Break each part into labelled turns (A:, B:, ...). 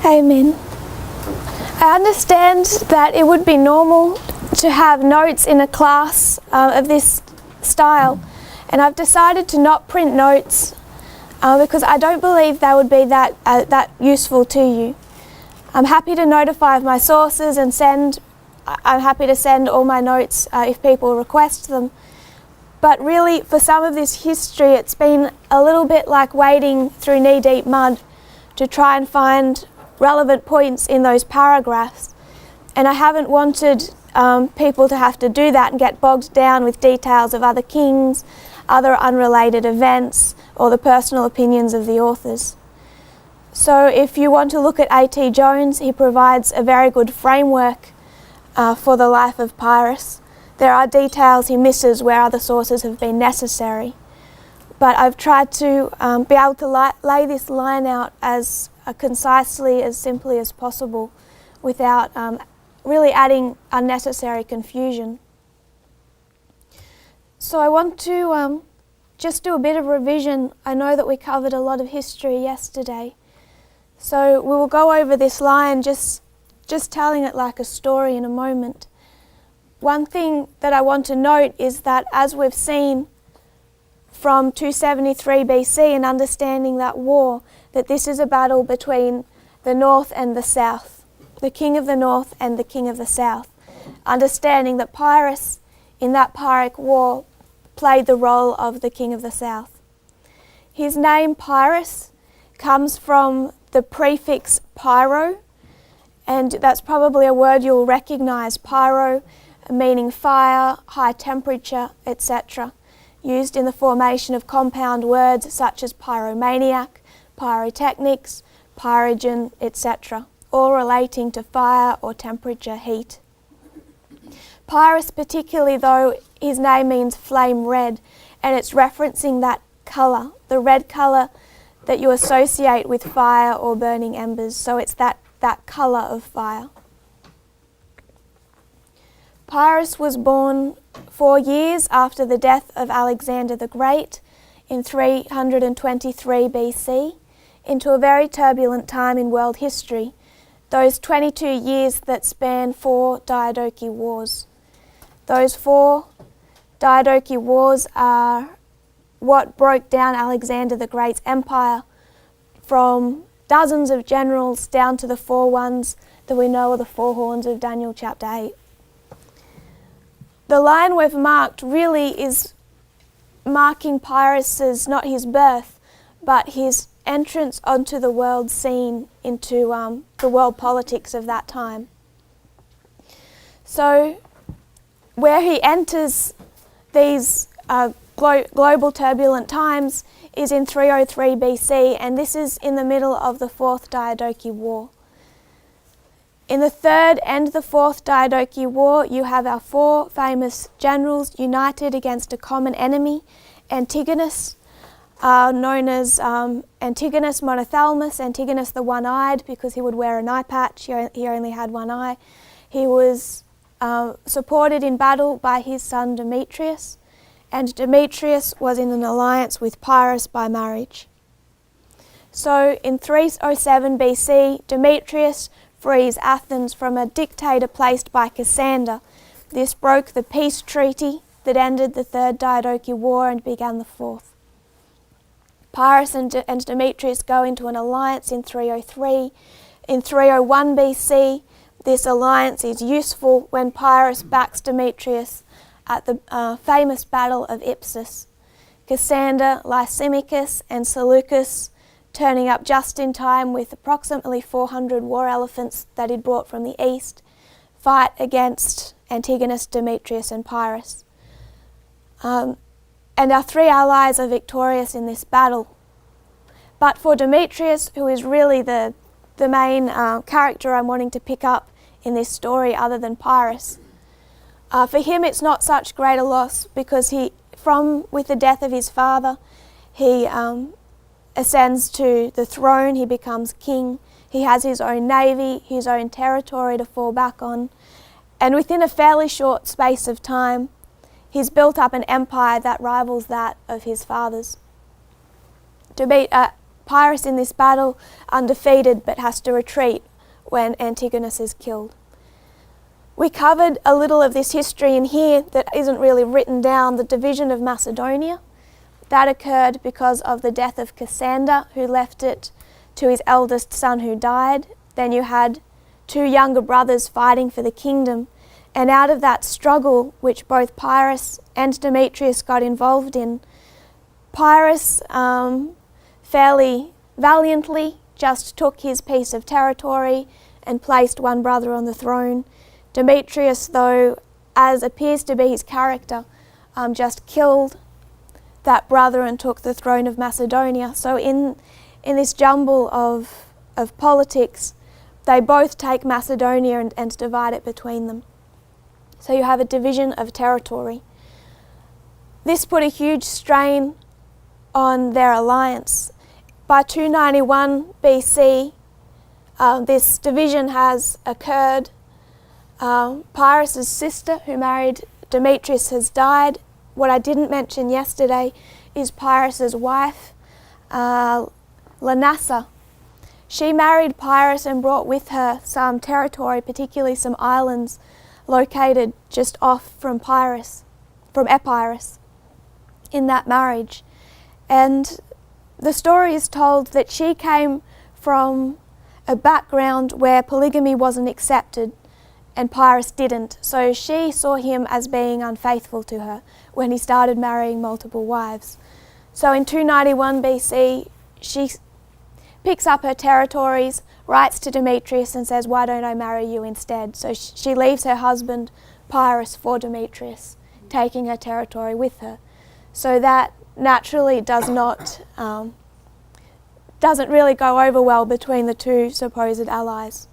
A: Amen. I understand that it would be normal to have notes in a class of this style, and I've decided to not print notes because I don't believe they would be that useful to you. I'm happy to notify of my sources and I'm happy to send all my notes if people request them. But really, for some of this history, it's been a little bit like wading through knee-deep mud to try and find relevant points in those paragraphs. And I haven't wanted people to have to do that and get bogged down with details of other kings, other unrelated events, or the personal opinions of the authors. So if you want to look at A.T. Jones, he provides a very good framework for the life of Pyrrhus. There are details he misses where other sources have been necessary. But I've tried to be able to lay this line out as concisely, as simply as possible, without really adding unnecessary confusion. So I want to just do a bit of revision. I know that we covered a lot of history yesterday. So we will go over this line, just telling it like a story in a moment. One thing that I want to note is that, as we've seen from 273 BC and understanding that war, that this is a battle between the north and the south, the king of the north and the king of the south. Understanding that Pyrrhus, in that Pyrrhic war, played the role of the king of the south. His name, Pyrrhus, comes from the prefix pyro, and that's probably a word you'll recognise. Pyro meaning fire, high temperature, etc., used in the formation of compound words such as pyromaniac, pyrotechnics, pyrogen, etc., all relating to fire or temperature, heat. Pyrrhus particularly, though, his name means flame red, and it's referencing that colour, the red colour that you associate with fire or burning embers, so it's that colour of fire. Pyrrhus was born 4 years after the death of Alexander the Great in 323 BC into a very turbulent time in world history, those 22 years that span 4 Diadochi Wars. Those 4 Diadochi Wars are what broke down Alexander the Great's empire from dozens of generals down to the 4 ones that we know are the 4 horns of Daniel chapter 8. The line we've marked really is marking Pyrrhus's, not his birth, but his entrance onto the world scene, into the world politics of that time. So where he enters these global turbulent times is in 303 BC, and this is in the middle of the 4th Diadochi War. In the 3rd and the 4th Diadochi War, you have our 4 famous generals united against a common enemy, Antigonus, known as Antigonus Monothelmus, Antigonus the one-eyed, because he would wear an eye patch, he only had one eye. He was supported in battle by his son Demetrius, and Demetrius was in an alliance with Pyrrhus by marriage. So in 307 BC, Demetrius frees Athens from a dictator placed by Cassander. This broke the peace treaty that ended the 3rd Diadochi War and began the 4th. Pyrrhus and Demetrius go into an alliance in 303. In 301 BC, this alliance is useful when Pyrrhus backs Demetrius at the famous Battle of Ipsus. Cassander, Lysimachus and Seleucus, turning up just in time with approximately 400 war elephants that he'd brought from the east, fight against Antigonus, Demetrius and Pyrrhus. And our 3 allies are victorious in this battle. But for Demetrius, who is really the main character I'm wanting to pick up in this story other than Pyrrhus, for him it's not such great a loss, because with the death of his father, he ascends to the throne, he becomes king, he has his own navy, his own territory to fall back on, and within a fairly short space of time, he's built up an empire that rivals that of his father's. Pyrrhus in this battle undefeated but has to retreat when Antigonus is killed. We covered a little of this history in here that isn't really written down, the division of Macedonia. That occurred because of the death of Cassander, who left it to his eldest son who died. Then you had two younger brothers fighting for the kingdom. And out of that struggle, which both Pyrrhus and Demetrius got involved in, Pyrrhus fairly valiantly just took his piece of territory and placed one brother on the throne. Demetrius, though, as appears to be his character, just killed that brother and took the throne of Macedonia. So in this jumble of politics, they both take Macedonia and divide it between them. So you have a division of territory. This put a huge strain on their alliance. By 291 BC, this division has occurred. Pyrrhus' sister, who married Demetrius, has died. What I didn't mention yesterday is Pyrrhus' wife, Lanassa. She married Pyrrhus and brought with her some territory, particularly some islands located just off from Epirus in that marriage. And the story is told that she came from a background where polygamy wasn't accepted and Pyrrhus didn't. So she saw him as being unfaithful to her when he started marrying multiple wives. So in 291 BC, she picks up her territories, writes to Demetrius and says, "Why don't I marry you instead?" So she leaves her husband Pyrrhus for Demetrius, taking her territory with her. So that naturally doesn't really go over well between the two supposed allies.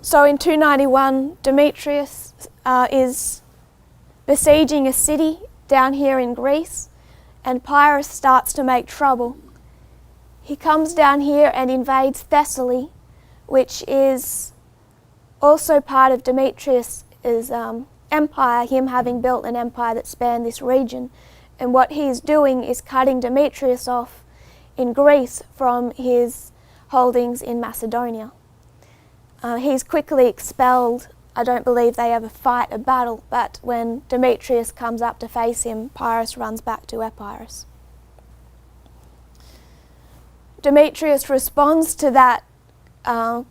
A: So in 291, Demetrius is besieging a city down here in Greece, and Pyrrhus starts to make trouble. He comes down here and invades Thessaly, which is also part of Demetrius' empire, him having built an empire that spanned this region. And what he's doing is cutting Demetrius off in Greece from his holdings in Macedonia. He's quickly expelled. I don't believe they ever fight a battle, but when Demetrius comes up to face him, Pyrrhus runs back to Epirus. Demetrius responds to that Pyrrhus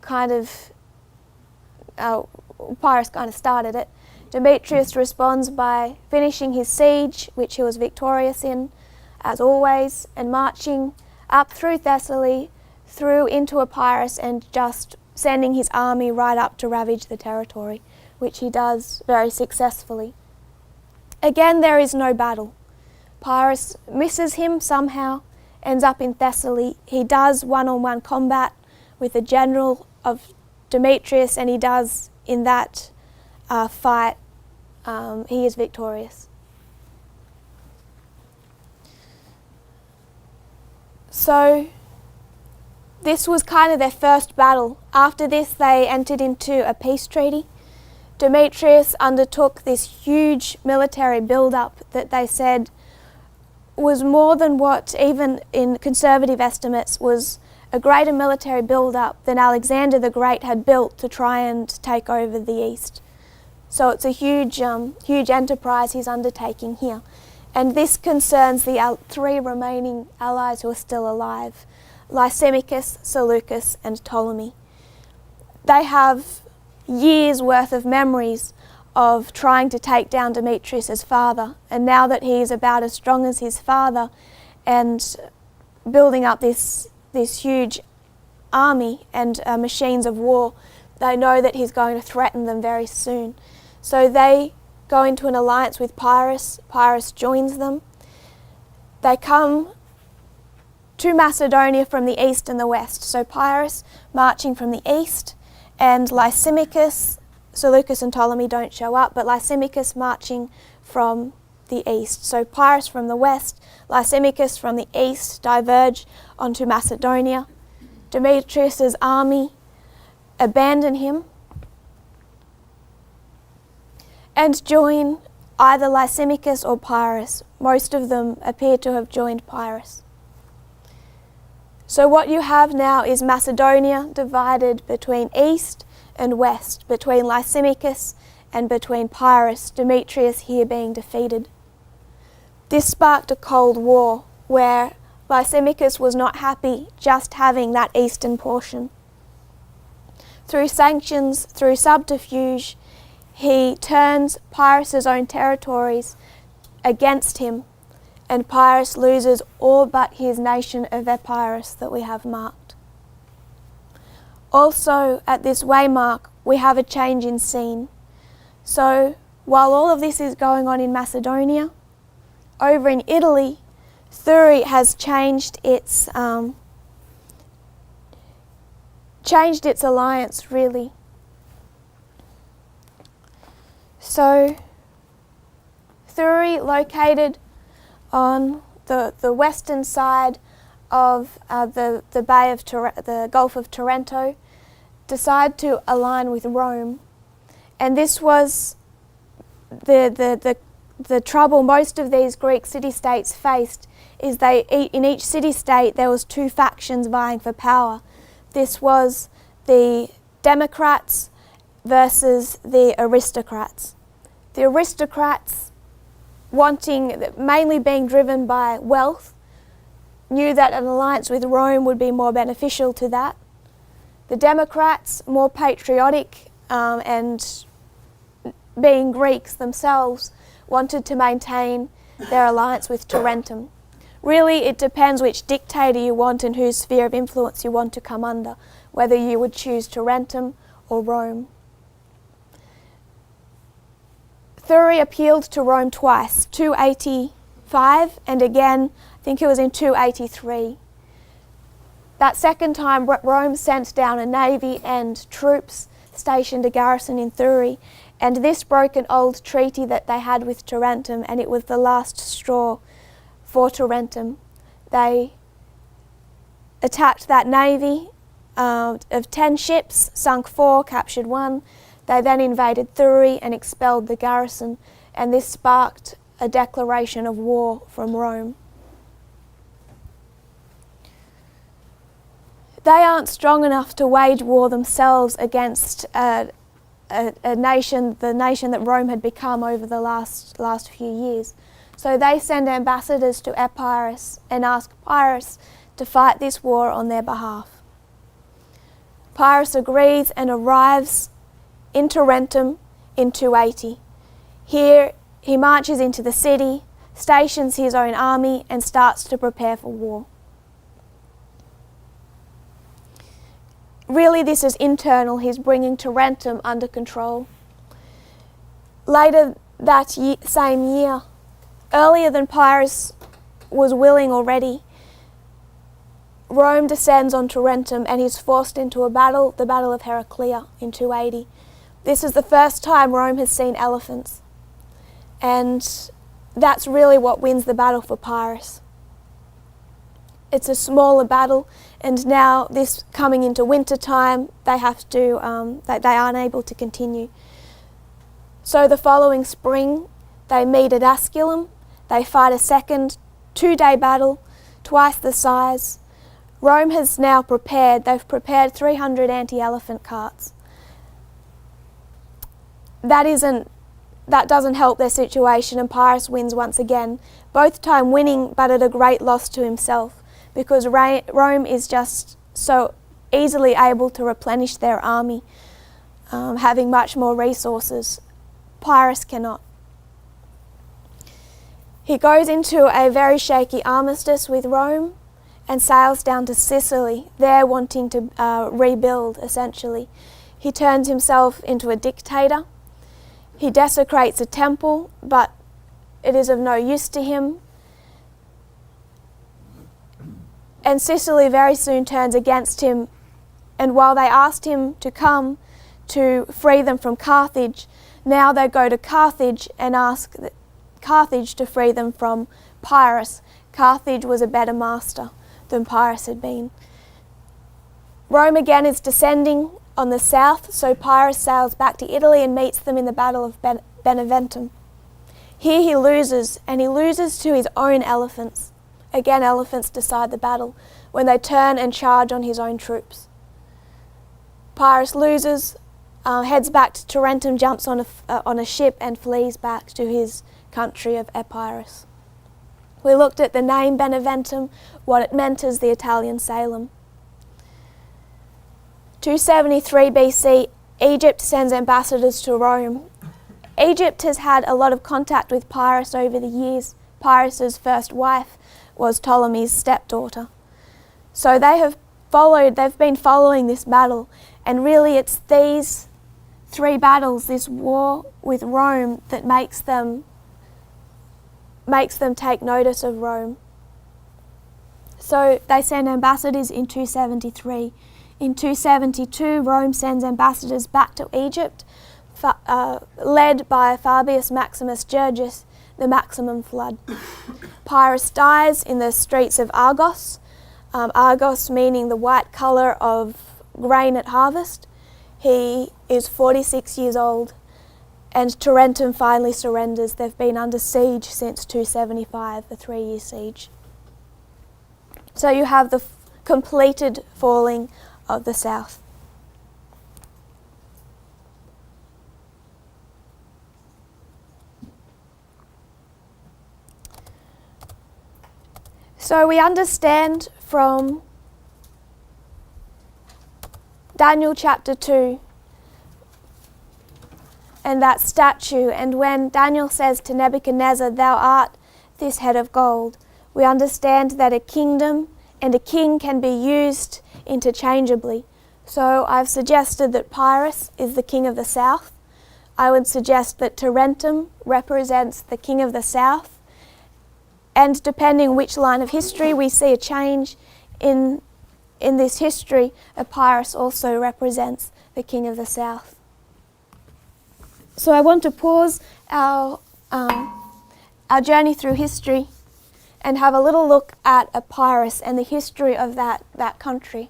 A: kind of started it. Demetrius responds by finishing his siege, which he was victorious in, as always, and marching up through Thessaly, through into Epirus, and just sending his army right up to ravage the territory, which he does very successfully. Again, there is no battle. Pyrrhus misses him somehow, ends up in Thessaly. He does one-on-one combat with the general of Demetrius, and he does in that fight, he is victorious. So this was kind of their first battle. After this, they entered into a peace treaty. Demetrius undertook this huge military build-up that they said was more than what, even in conservative estimates, was a greater military build-up than Alexander the Great had built to try and take over the East. So it's a huge enterprise he's undertaking here. And this concerns the three remaining allies who are still alive: Lysimachus, Seleucus, and Ptolemy. They have years' worth of memories of trying to take down Demetrius' father, and now that he is about as strong as his father and building up this huge army and machines of war, they know that he's going to threaten them very soon. So they go into an alliance with Pyrrhus. Pyrrhus joins them. They come to Macedonia from the east and the west. So Pyrrhus marching from the east, and Lysimachus, Seleucus and Ptolemy don't show up, but Lysimachus marching from the east. So Pyrrhus from the west, Lysimachus from the east diverge onto Macedonia. Demetrius' army abandon him and join either Lysimachus or Pyrrhus. Most of them appear to have joined Pyrrhus. So what you have now is Macedonia divided between east and west, between Lysimachus and between Pyrrhus, Demetrius here being defeated. This sparked a cold war where Lysimachus was not happy just having that eastern portion. Through sanctions, through subterfuge, he turns Pyrrhus's own territories against him, and Pyrrhus loses all but his nation of Epirus that we have marked. Also, at this waymark, we have a change in scene. So, while all of this is going on in Macedonia, over in Italy, Thurii has changed its alliance, really. So, Thurii, located on the western side of the Gulf of Taranto, decide to align with Rome, and this was the trouble most of these Greek city-states faced. Is in each city-state there was two factions vying for power. This was the democrats versus the aristocrats. The aristocrats, mainly being driven by wealth, knew that an alliance with Rome would be more beneficial to that. The democrats, more patriotic and being Greeks themselves, wanted to maintain their alliance with Tarentum. Really, it depends which dictator you want and whose sphere of influence you want to come under, whether you would choose Tarentum or Rome. Thurii appealed to Rome twice, 285 and again, I think it was in 283. That second time, Rome sent down a navy and troops, stationed a garrison in Thurii, and this broke an old treaty that they had with Tarentum, and it was the last straw for Tarentum. They attacked that navy of 10 ships, sunk 4, captured 1. They then invaded Thurii and expelled the garrison, and this sparked a declaration of war from Rome. They aren't strong enough to wage war themselves against a nation, the nation that Rome had become over the last few years. So they send ambassadors to Epirus and ask Pyrrhus to fight this war on their behalf. Pyrrhus agrees and arrives in Tarentum in 280. Here he marches into the city, stations his own army and starts to prepare for war. Really, this is internal. He's bringing Tarentum under control. Later that same year, earlier than Pyrrhus was willing already, Rome descends on Tarentum and he's forced into a battle, the Battle of Heraclea in 280. This is the first time Rome has seen elephants, and that's really what wins the battle for Pyrrhus. It's a smaller battle, and now this coming into winter time, they aren't able to continue. So the following spring, they meet at Asculum. They fight a second 2-day battle, twice the size. Rome has now they've prepared 300 anti-elephant carts. That doesn't help their situation, and Pyrrhus wins once again, both time winning but at a great loss to himself, because Rome is just so easily able to replenish their army, having much more resources. Pyrrhus cannot. He goes into a very shaky armistice with Rome and sails down to Sicily, there wanting to rebuild, essentially. He turns himself into a dictator. He desecrates a temple, but it is of no use to him. And Sicily very soon turns against him, and while they asked him to come to free them from Carthage, now they go to Carthage and ask Carthage to free them from Pyrrhus. Carthage was a better master than Pyrrhus had been. Rome again is descending on the south, so Pyrrhus sails back to Italy and meets them in the Battle of Beneventum. Here he loses, and he loses to his own elephants. Again, elephants decide the battle. when they turn and charge on his own troops. Pyrrhus loses, heads back to Tarentum, jumps on a ship and flees back to his country of Epirus. We looked at the name Beneventum, what it meant as the Italian Salem. 273 BC, Egypt sends ambassadors to Rome. Egypt has had a lot of contact with Pyrrhus over the years. Pyrrhus's first wife was Ptolemy's stepdaughter. So they've been following this battle, and really it's these three battles, this war with Rome, that makes them take notice of Rome. So they send ambassadors in 273. In 272, Rome sends ambassadors back to Egypt, led by Fabius Maximus Gergus, the Maximum Flood. Pyrrhus dies in the streets of Argos, Argos meaning the white colour of grain at harvest. He is 46 years old, and Tarentum finally surrenders. They've been under siege since 275, a 3-year siege. So you have the completed falling of the south. So we understand from Daniel chapter 2 and that statue, and when Daniel says to Nebuchadnezzar, "Thou art this head of gold," we understand that a kingdom and a king can be used interchangeably. So I've suggested that Pyrrhus is the king of the south. I would suggest that Tarentum represents the king of the south, and depending which line of history we see a change in this history, Epirus also represents the king of the south. So I want to pause our journey through history and have a little look at Epirus and the history of that country.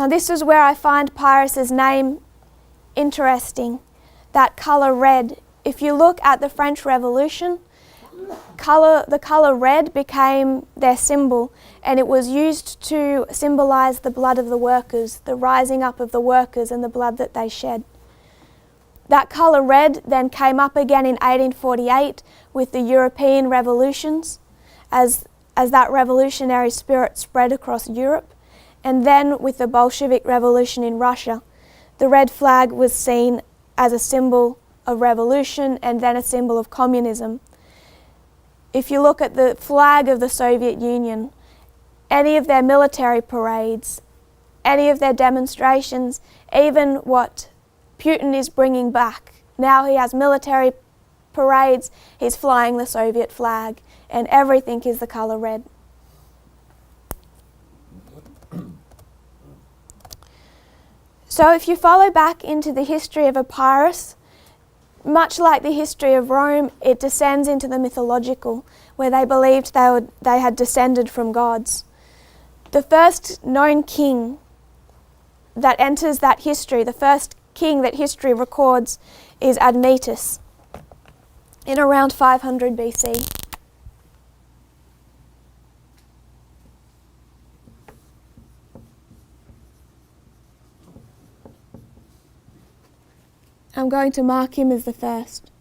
A: This is where I find Pyrrhus's name interesting, that colour red. If you look at the French Revolution, the colour red became their symbol, and it was used to symbolise the blood of the workers, the rising up of the workers and the blood that they shed. That colour red then came up again in 1848 with the European revolutions, as that revolutionary spirit spread across Europe. And then with the Bolshevik Revolution in Russia, the red flag was seen as a symbol of revolution and then a symbol of communism. If you look at the flag of the Soviet Union, any of their military parades, any of their demonstrations, even what Putin is bringing back, now he has military parades, he's flying the Soviet flag, and everything is the colour red. So if you follow back into the history of Epirus, much like the history of Rome, it descends into the mythological, where they believed they had descended from gods. The first known king that enters that history, the first king that history records, is Admetus in around 500 BC. I'm going to mark him as the first.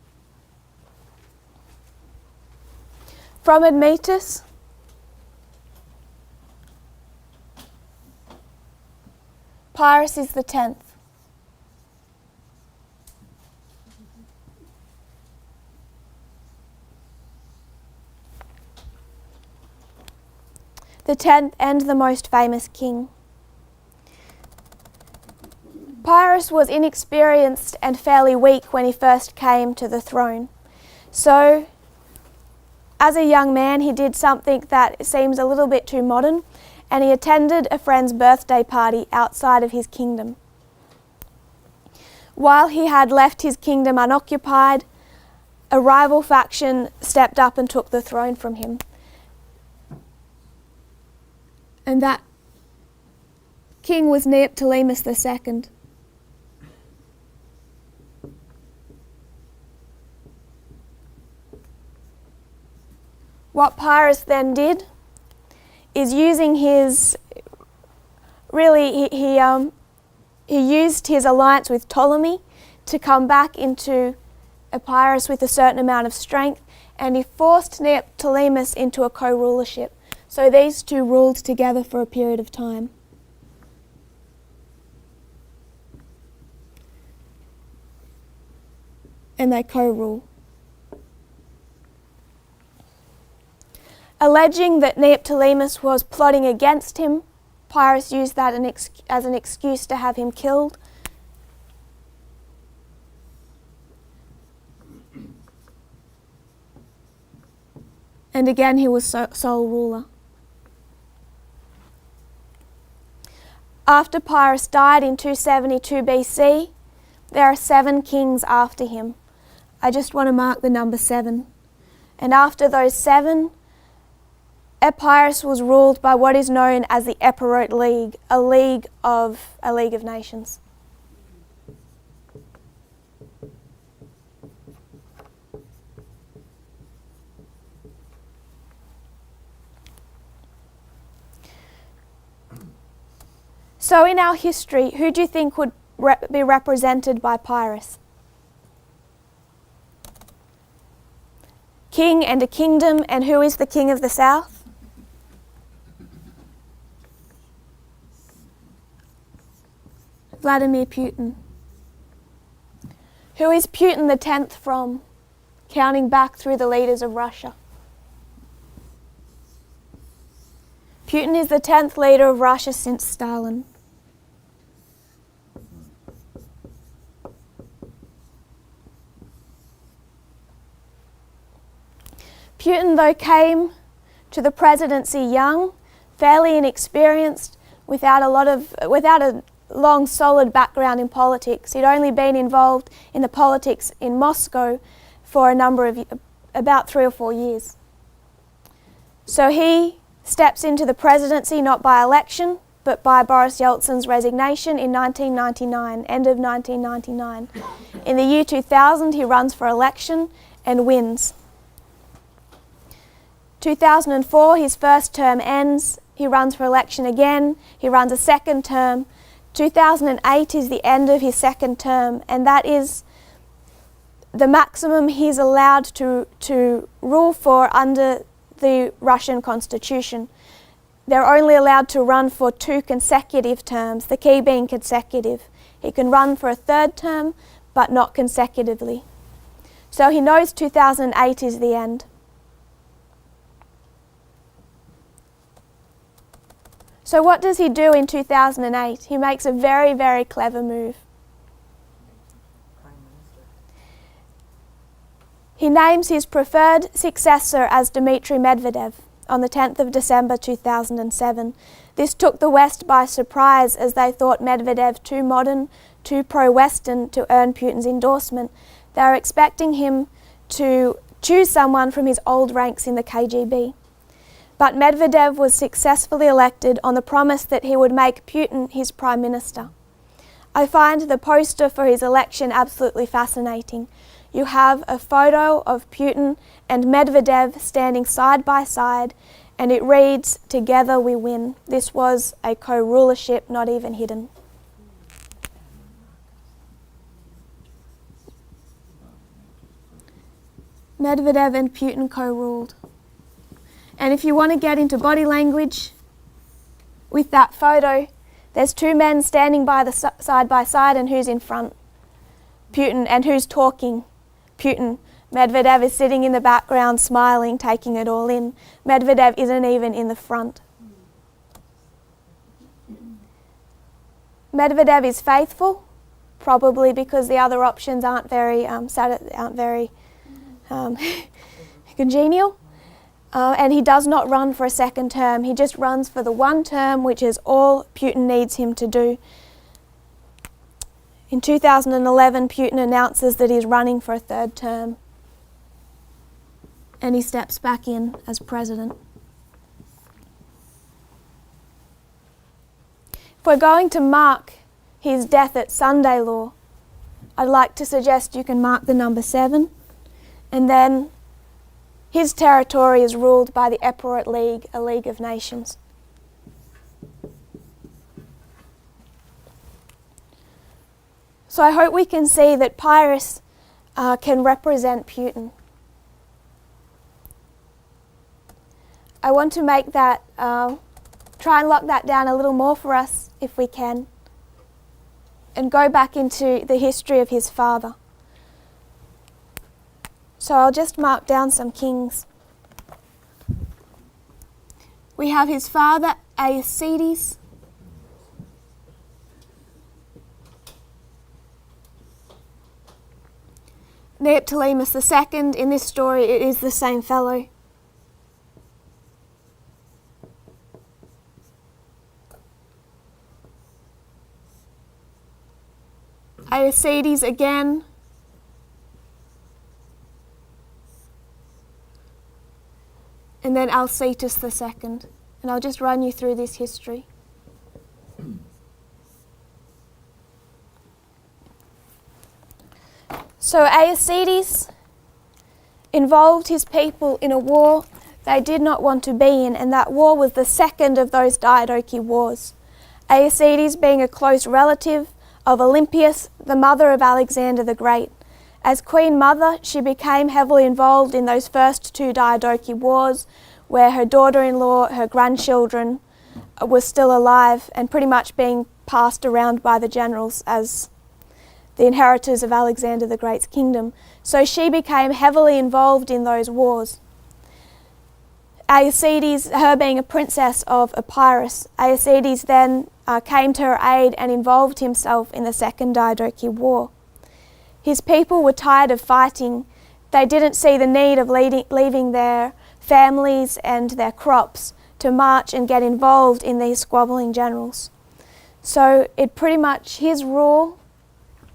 A: From Admetus, Pyrrhus is the 10th. The 10th and the most famous king. Pyrrhus was inexperienced and fairly weak when he first came to the throne. So, as a young man, he did something that seems a little bit too modern, and he attended a friend's birthday party outside of his kingdom. While he had left his kingdom unoccupied, a rival faction stepped up and took the throne from him. And that king was Neoptolemus II. What Pyrrhus then did is using his, really he used his alliance with Ptolemy to come back into Epirus with a certain amount of strength, and he forced Neoptolemus into a co-rulership. So these two ruled together for a period of time. And they co-rule. Alleging that Neoptolemus was plotting against him, Pyrrhus used that as an excuse to have him killed. And again, he was sole ruler. After Pyrrhus died in 272 BC, there are 7 kings after him. I just want to mark the number 7. And after those 7, Epirus was ruled by what is known as the Epirot League, a league of nations. So in our history, who do you think would be represented by Pyrrhus? King and a kingdom, and who is the king of the south? Vladimir Putin. Who is Putin the 10th from, counting back through the leaders of Russia? Putin is the 10th leader of Russia since Stalin. Putin, though, came to the presidency young, fairly inexperienced, without a long, solid background in politics. He'd only been involved in the politics in Moscow for about 3 or 4 years. So he steps into the presidency not by election, but by Boris Yeltsin's resignation in 1999, end of 1999. In the year 2000, he runs for election and wins. 2004, his first term ends. He runs for election again. He runs a second term. 2008 is the end of his second term, and that is the maximum he's allowed to rule for under the Russian constitution. They're only allowed to run for 2 consecutive terms, the key being consecutive. He can run for a third term, but not consecutively. So he knows 2008 is the end. So what does he do in 2008? He makes a very, very clever move. He names his preferred successor as Dmitry Medvedev on the 10th of December 2007. This took the West by surprise, as they thought Medvedev too modern, too pro-Western to earn Putin's endorsement. They were expecting him to choose someone from his old ranks in the KGB. But Medvedev was successfully elected on the promise that he would make Putin his prime minister. I find the poster for his election absolutely fascinating. You have a photo of Putin and Medvedev standing side by side, and it reads, "Together we win." This was a co-rulership, not even hidden. Medvedev and Putin co-ruled. And if you want to get into body language with that photo, there's 2 men standing side by side, and who's in front? Putin. And who's talking? Putin. Medvedev is sitting in the background smiling, taking it all in. Medvedev isn't even in the front. Medvedev is faithful, probably because the other options aren't very congenial. And he does not run for a second term. He just runs for the 1 term, which is all Putin needs him to do. In 2011, Putin announces that he's running for a 3rd term, and he steps back in as president. If we're going to mark his death at Sunday law, I'd like to suggest you can mark the number 7, and then his territory is ruled by the Epirot League, a league of nations. So I hope we can see that Pyrrhus can represent Putin. I want to make that, try and lock that down a little more for us if we can, and go back into the history of his father. So I'll just mark down some kings. We have his father, Aeacides. Neoptolemus II, in this story it is the same fellow. Aeacides again. And then Alcetus II. And I'll just run you through this history. So Aeacides involved his people in a war they did not want to be in, and that war was the second of those Diadochi wars. Aeacides being a close relative of Olympias, the mother of Alexander the Great. As Queen Mother, she became heavily involved in those first two Diadochi wars, where her daughter-in-law, her grandchildren, was still alive and pretty much being passed around by the generals as the inheritors of Alexander the Great's kingdom. So she became heavily involved in those wars. Aeacides, her being a princess of Epirus, Aeacides then came to her aid and involved himself in the Second Diadochi War. His people were tired of fighting. They didn't see the need of leaving their families and their crops to march and get involved in these squabbling generals. So it pretty much, his rule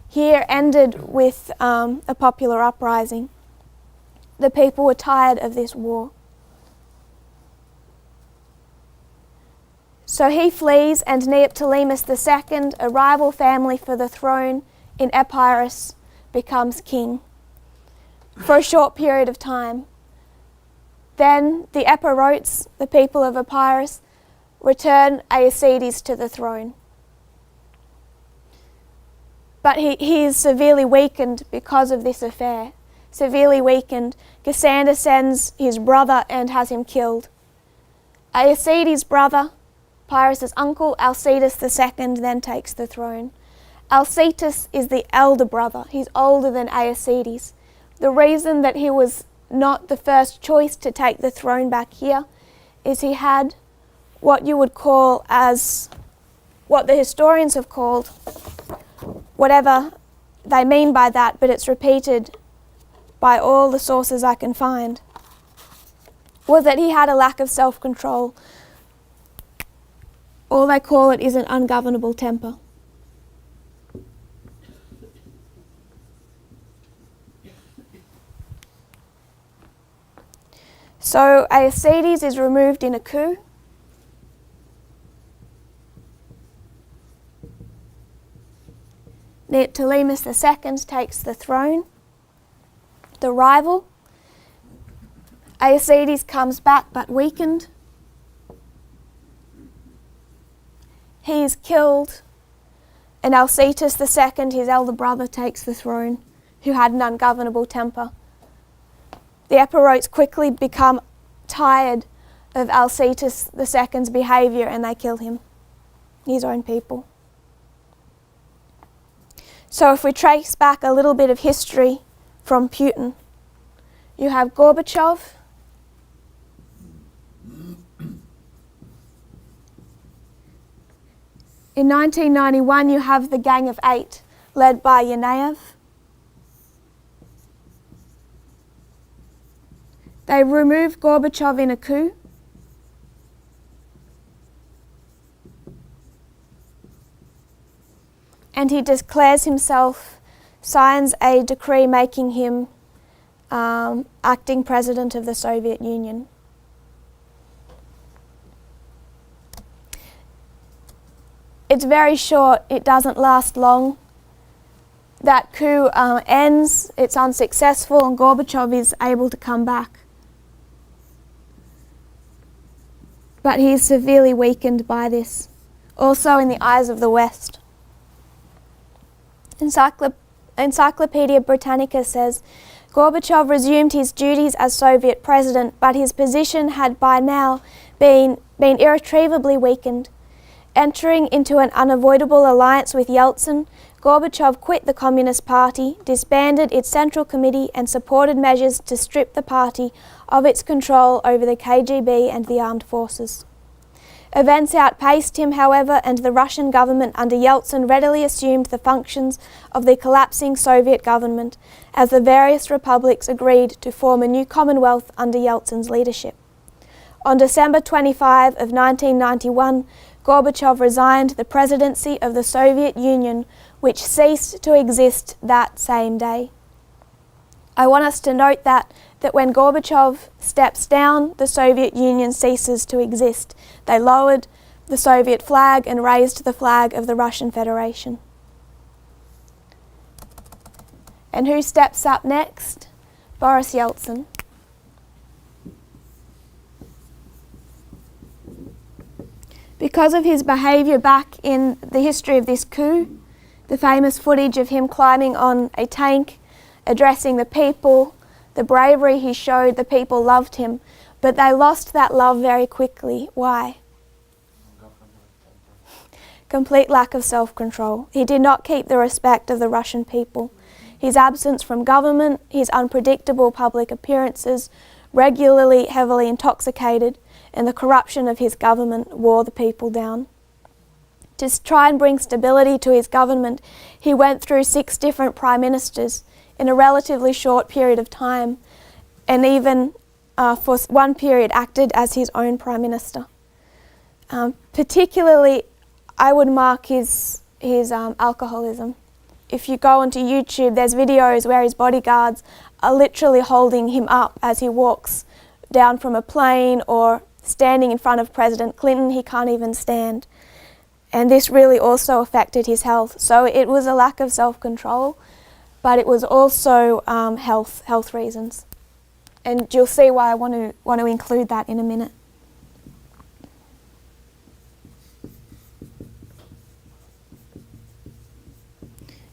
A: here ended with a popular uprising. The people were tired of this war. So he flees, and Neoptolemus II, a rival family for the throne in Epirus, becomes king for a short period of time. Then the Epirotes, the people of Epirus, return Aeacides to the throne. But he is severely weakened because of this affair. Severely weakened. Cassander sends his brother and has him killed. Aeacides' brother, Pyrrhus' uncle, Alcetus II, then takes the throne. Alcetus is the elder brother. He's older than Aeacides. The reason that he was not the first choice to take the throne back here is he had what you would call as, what the historians have called, whatever they mean by that, but it's repeated by all the sources I can find, was that he had a lack of self-control. All they call it is an ungovernable temper. So Aeacides is removed in a coup. Neoptolemus II takes the throne. The rival, Aeacides, comes back but weakened. He is killed, and Alcetus II, his elder brother, takes the throne, who had an ungovernable temper. The Epirotes quickly become tired of Alcetus II's behaviour, and they kill him, his own people. So if we trace back a little bit of history from Putin, you have Gorbachev, in 1991 you have the Gang of Eight, led by Yanayev. They remove Gorbachev in a coup. And he declares himself, signs a decree making him acting president of the Soviet Union. It's very short, it doesn't last long. That coup ends, it's unsuccessful, and Gorbachev is able to come back but he is severely weakened by this, also in the eyes of the West. Encyclopedia Britannica says, Gorbachev resumed his duties as Soviet president, but his position had by now been irretrievably weakened. Entering into an unavoidable alliance with Yeltsin, Gorbachev quit the Communist Party, disbanded its Central Committee and supported measures to strip the party of its control over the KGB and the armed forces. Events outpaced him, however, and the Russian government under Yeltsin readily assumed the functions of the collapsing Soviet government, as the various republics agreed to form a new Commonwealth under Yeltsin's leadership. On December 25 of 1991, Gorbachev resigned the presidency of the Soviet Union, which ceased to exist that same day. I want us to note that when Gorbachev steps down, the Soviet Union ceases to exist. They lowered the Soviet flag and raised the flag of the Russian Federation. And who steps up next? Boris Yeltsin. Because of his behaviour back in the history of this coup, the famous footage of him climbing on a tank, addressing the people, the bravery he showed, the people loved him, but they lost that love very quickly. Why? Complete lack of self-control. He did not keep the respect of the Russian people. His absence from government, his unpredictable public appearances, regularly heavily intoxicated, and the corruption of his government wore the people down. To try and bring stability to his government, he went through 6 different prime ministers in a relatively short period of time, and even for one period acted as his own prime minister. Particularly, I would mark his alcoholism. If you go onto YouTube, there's videos where his bodyguards are literally holding him up as he walks down from a plane or standing in front of President Clinton. He can't even stand. And this really also affected his health. So it was a lack of self-control, but it was also health reasons. And you'll see why I want to include that in a minute.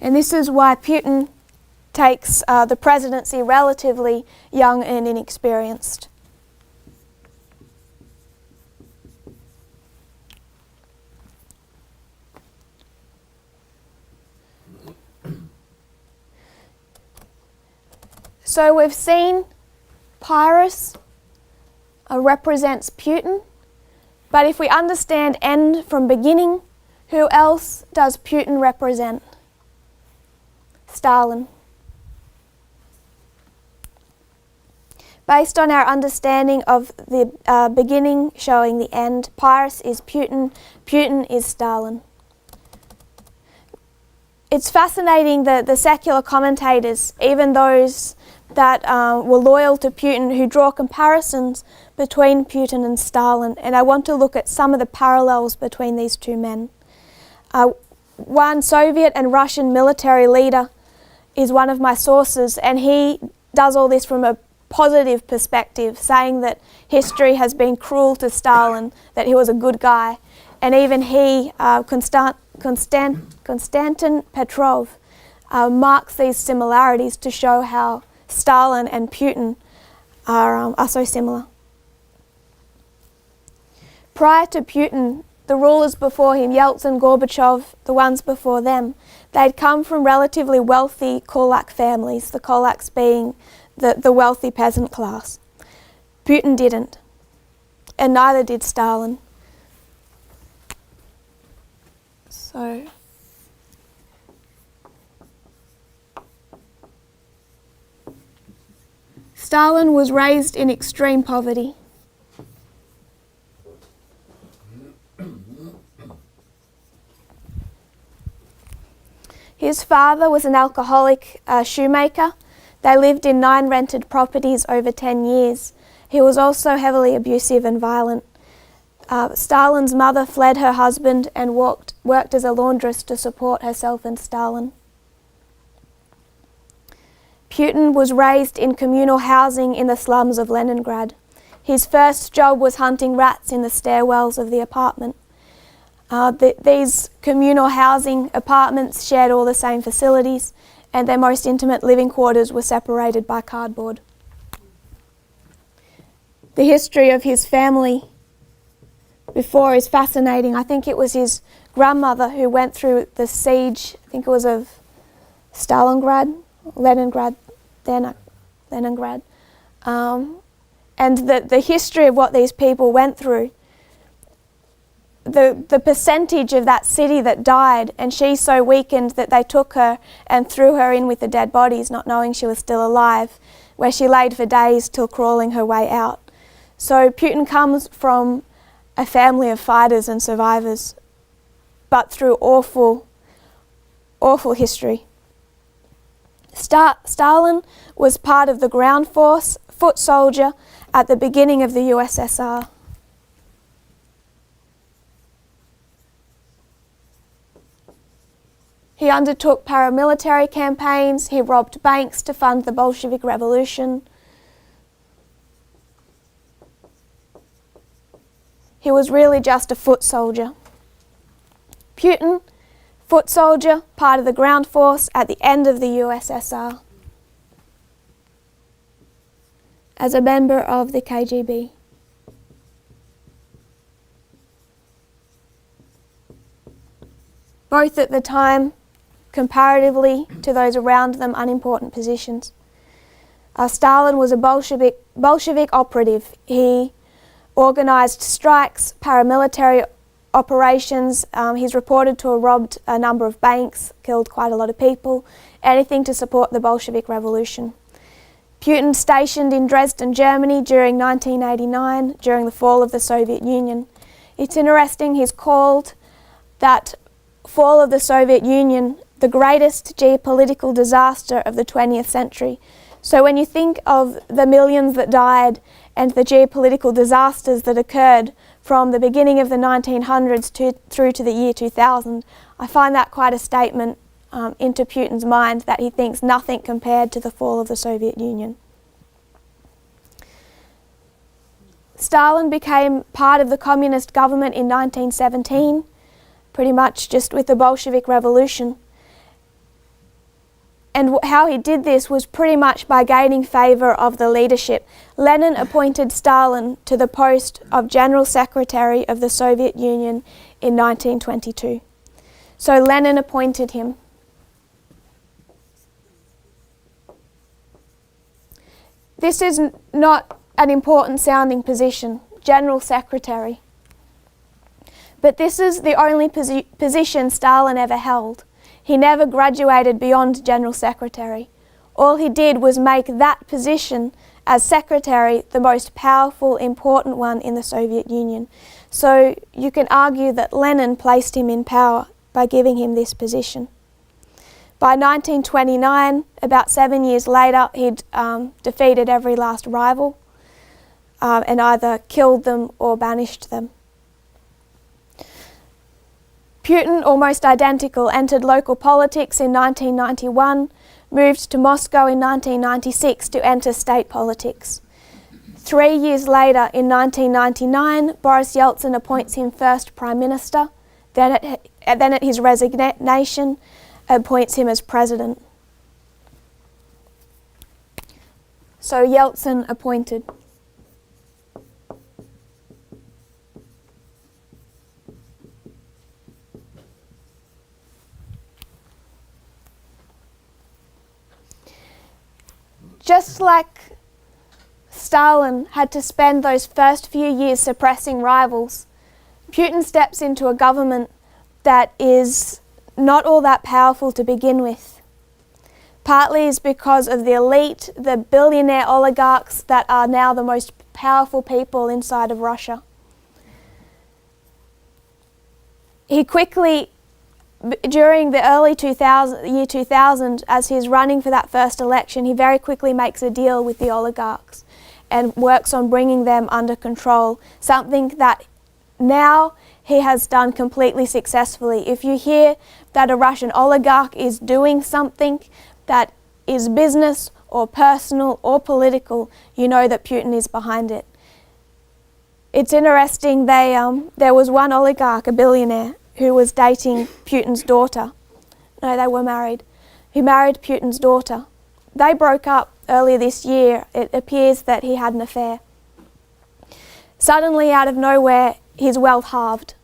A: And this is why Putin takes the presidency relatively young and inexperienced. So we've seen Pyrrhus represents Putin, but if we understand end from beginning, who else does Putin represent? Stalin. Based on our understanding of the beginning showing the end, Pyrrhus is Putin, Putin is Stalin. It's fascinating that the secular commentators, even those that were loyal to Putin, who draw comparisons between Putin and Stalin, and I want to look at some of the parallels between these two men. One Soviet and Russian military leader is one of my sources, and he does all this from a positive perspective, saying that history has been cruel to Stalin, that he was a good guy. And even he, Konstantin Petrov, marks these similarities to show how Stalin and Putin are so similar. Prior to Putin, the rulers before him, Yeltsin, Gorbachev, the ones before them, they'd come from relatively wealthy Kulak families, the Kulaks being the wealthy peasant class. Putin didn't, and neither did Stalin. So Stalin was raised in extreme poverty. His father was an alcoholic shoemaker. They lived in 9 rented properties over 10 years. He was also heavily abusive and violent. Stalin's mother fled her husband and worked as a laundress to support herself and Stalin. Putin was raised in communal housing in the slums of Leningrad. His first job was hunting rats in the stairwells of the apartment. These communal housing apartments shared all the same facilities, and their most intimate living quarters were separated by cardboard. The history of his family before is fascinating. I think it was his grandmother who went through the siege, I think it was of Leningrad. And the history of what these people went through, the percentage of that city that died, and she's so weakened that they took her and threw her in with the dead bodies, not knowing she was still alive, where she laid for days till crawling her way out. So Putin comes from a family of fighters and survivors, but through awful, awful history. Stalin was part of the ground force, foot soldier, at the beginning of the USSR. He undertook paramilitary campaigns, he robbed banks to fund the Bolshevik Revolution. He was really just a foot soldier. Putin, foot soldier, part of the ground force at the end of the USSR, as a member of the KGB. Both at the time, comparatively to those around them, unimportant positions. Stalin was a Bolshevik operative. He organised strikes, paramilitary operations. He's reported to have robbed a number of banks, killed quite a lot of people, anything to support the Bolshevik Revolution. Putin stationed in Dresden, Germany during 1989, during the fall of the Soviet Union. It's interesting, he's called that fall of the Soviet Union the greatest geopolitical disaster of the 20th century. So when you think of the millions that died and the geopolitical disasters that occurred from the beginning of the 1900s through to the year 2000, I find that quite a statement into Putin's mind, that he thinks nothing compared to the fall of the Soviet Union. Stalin became part of the communist government in 1917, pretty much just with the Bolshevik Revolution. And how he did this was pretty much by gaining favour of the leadership. Lenin appointed Stalin to the post of General Secretary of the Soviet Union in 1922. So Lenin appointed him. This is not an important sounding position, General Secretary. But this is the only position Stalin ever held. He never graduated beyond General Secretary. All he did was make that position as Secretary the most powerful, important one in the Soviet Union. So you can argue that Lenin placed him in power by giving him this position. By 1929, about 7 years later, he'd defeated every last rival and either killed them or banished them. Putin, almost identical, entered local politics in 1991, moved to Moscow in 1996 to enter state politics. 3 years later, in 1999, Boris Yeltsin appoints him first Prime Minister, then at his resignation, appoints him as President. So Yeltsin appointed. Just like Stalin had to spend those first few years suppressing rivals, Putin steps into a government that is not all that powerful to begin with. Partly is because of the elite, the billionaire oligarchs that are now the most powerful people inside of Russia. He quickly, during the early year 2000, as he's running for that first election, he very quickly makes a deal with the oligarchs and works on bringing them under control, something that now he has done completely successfully. If you hear that a Russian oligarch is doing something that is business or personal or political, you know that Putin is behind it. It's interesting, there was one oligarch, a billionaire, who was dating Putin's daughter. No, they were married. He married Putin's daughter. They broke up earlier this year. It appears that he had an affair. Suddenly, out of nowhere, his wealth halved.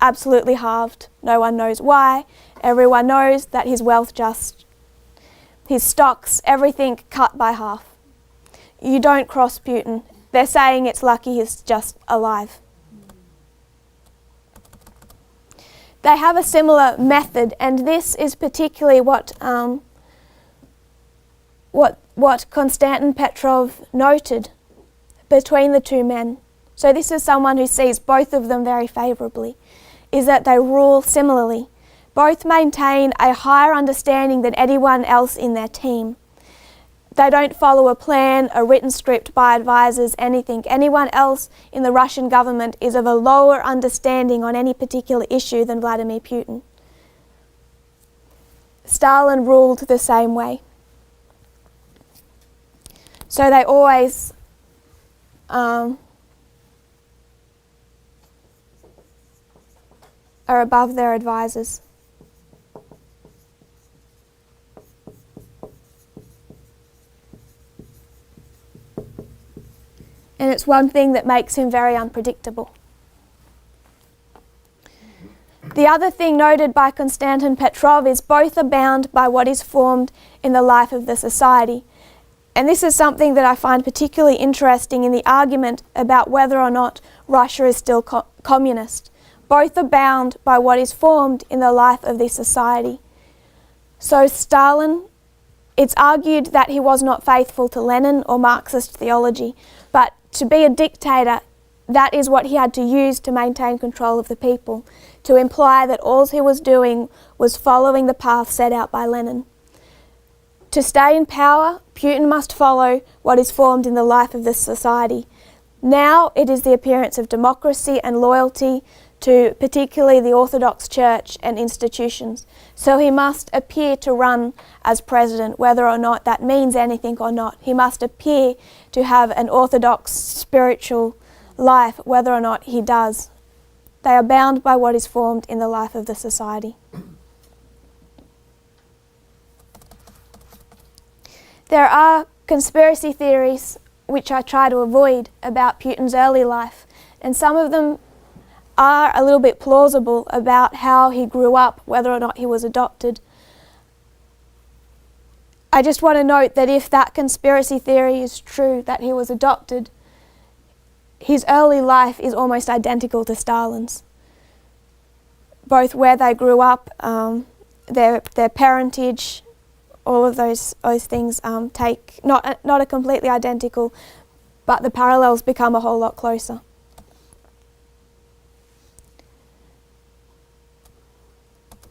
A: Absolutely halved. No one knows why. Everyone knows that his wealth his stocks, everything cut by half. You don't cross Putin. They're saying it's lucky he's just alive. They have a similar method, and this is particularly what Konstantin Petrov noted between the two men. So this is someone who sees both of them very favourably, is that they rule similarly. Both maintain a higher understanding than anyone else in their team. They don't follow a plan, a written script by advisors, anything. Anyone else in the Russian government is of a lower understanding on any particular issue than Vladimir Putin. Stalin ruled the same way. So they always are above their advisors. And it's one thing that makes him very unpredictable. The other thing noted by Konstantin Petrov is both are bound by what is formed in the life of the society. And this is something that I find particularly interesting in the argument about whether or not Russia is still communist. Both are bound by what is formed in the life of the society. So Stalin, it's argued that he was not faithful to Lenin or Marxist theology, but to be a dictator, that is what he had to use to maintain control of the people, to imply that all he was doing was following the path set out by Lenin. To stay in power, Putin must follow what is formed in the life of this society. Now it is the appearance of democracy and loyalty to particularly the Orthodox Church and institutions. So he must appear to run as president, whether or not that means anything or not. He must appear to have an Orthodox spiritual life, whether or not he does. They are bound by what is formed in the life of the society. There are conspiracy theories which I try to avoid about Putin's early life, and some of them are a little bit plausible about how he grew up, whether or not he was adopted. I just want to note that if that conspiracy theory is true, that he was adopted, his early life is almost identical to Stalin's. Both where they grew up, their parentage, all of those things take not a completely identical, but the parallels become a whole lot closer.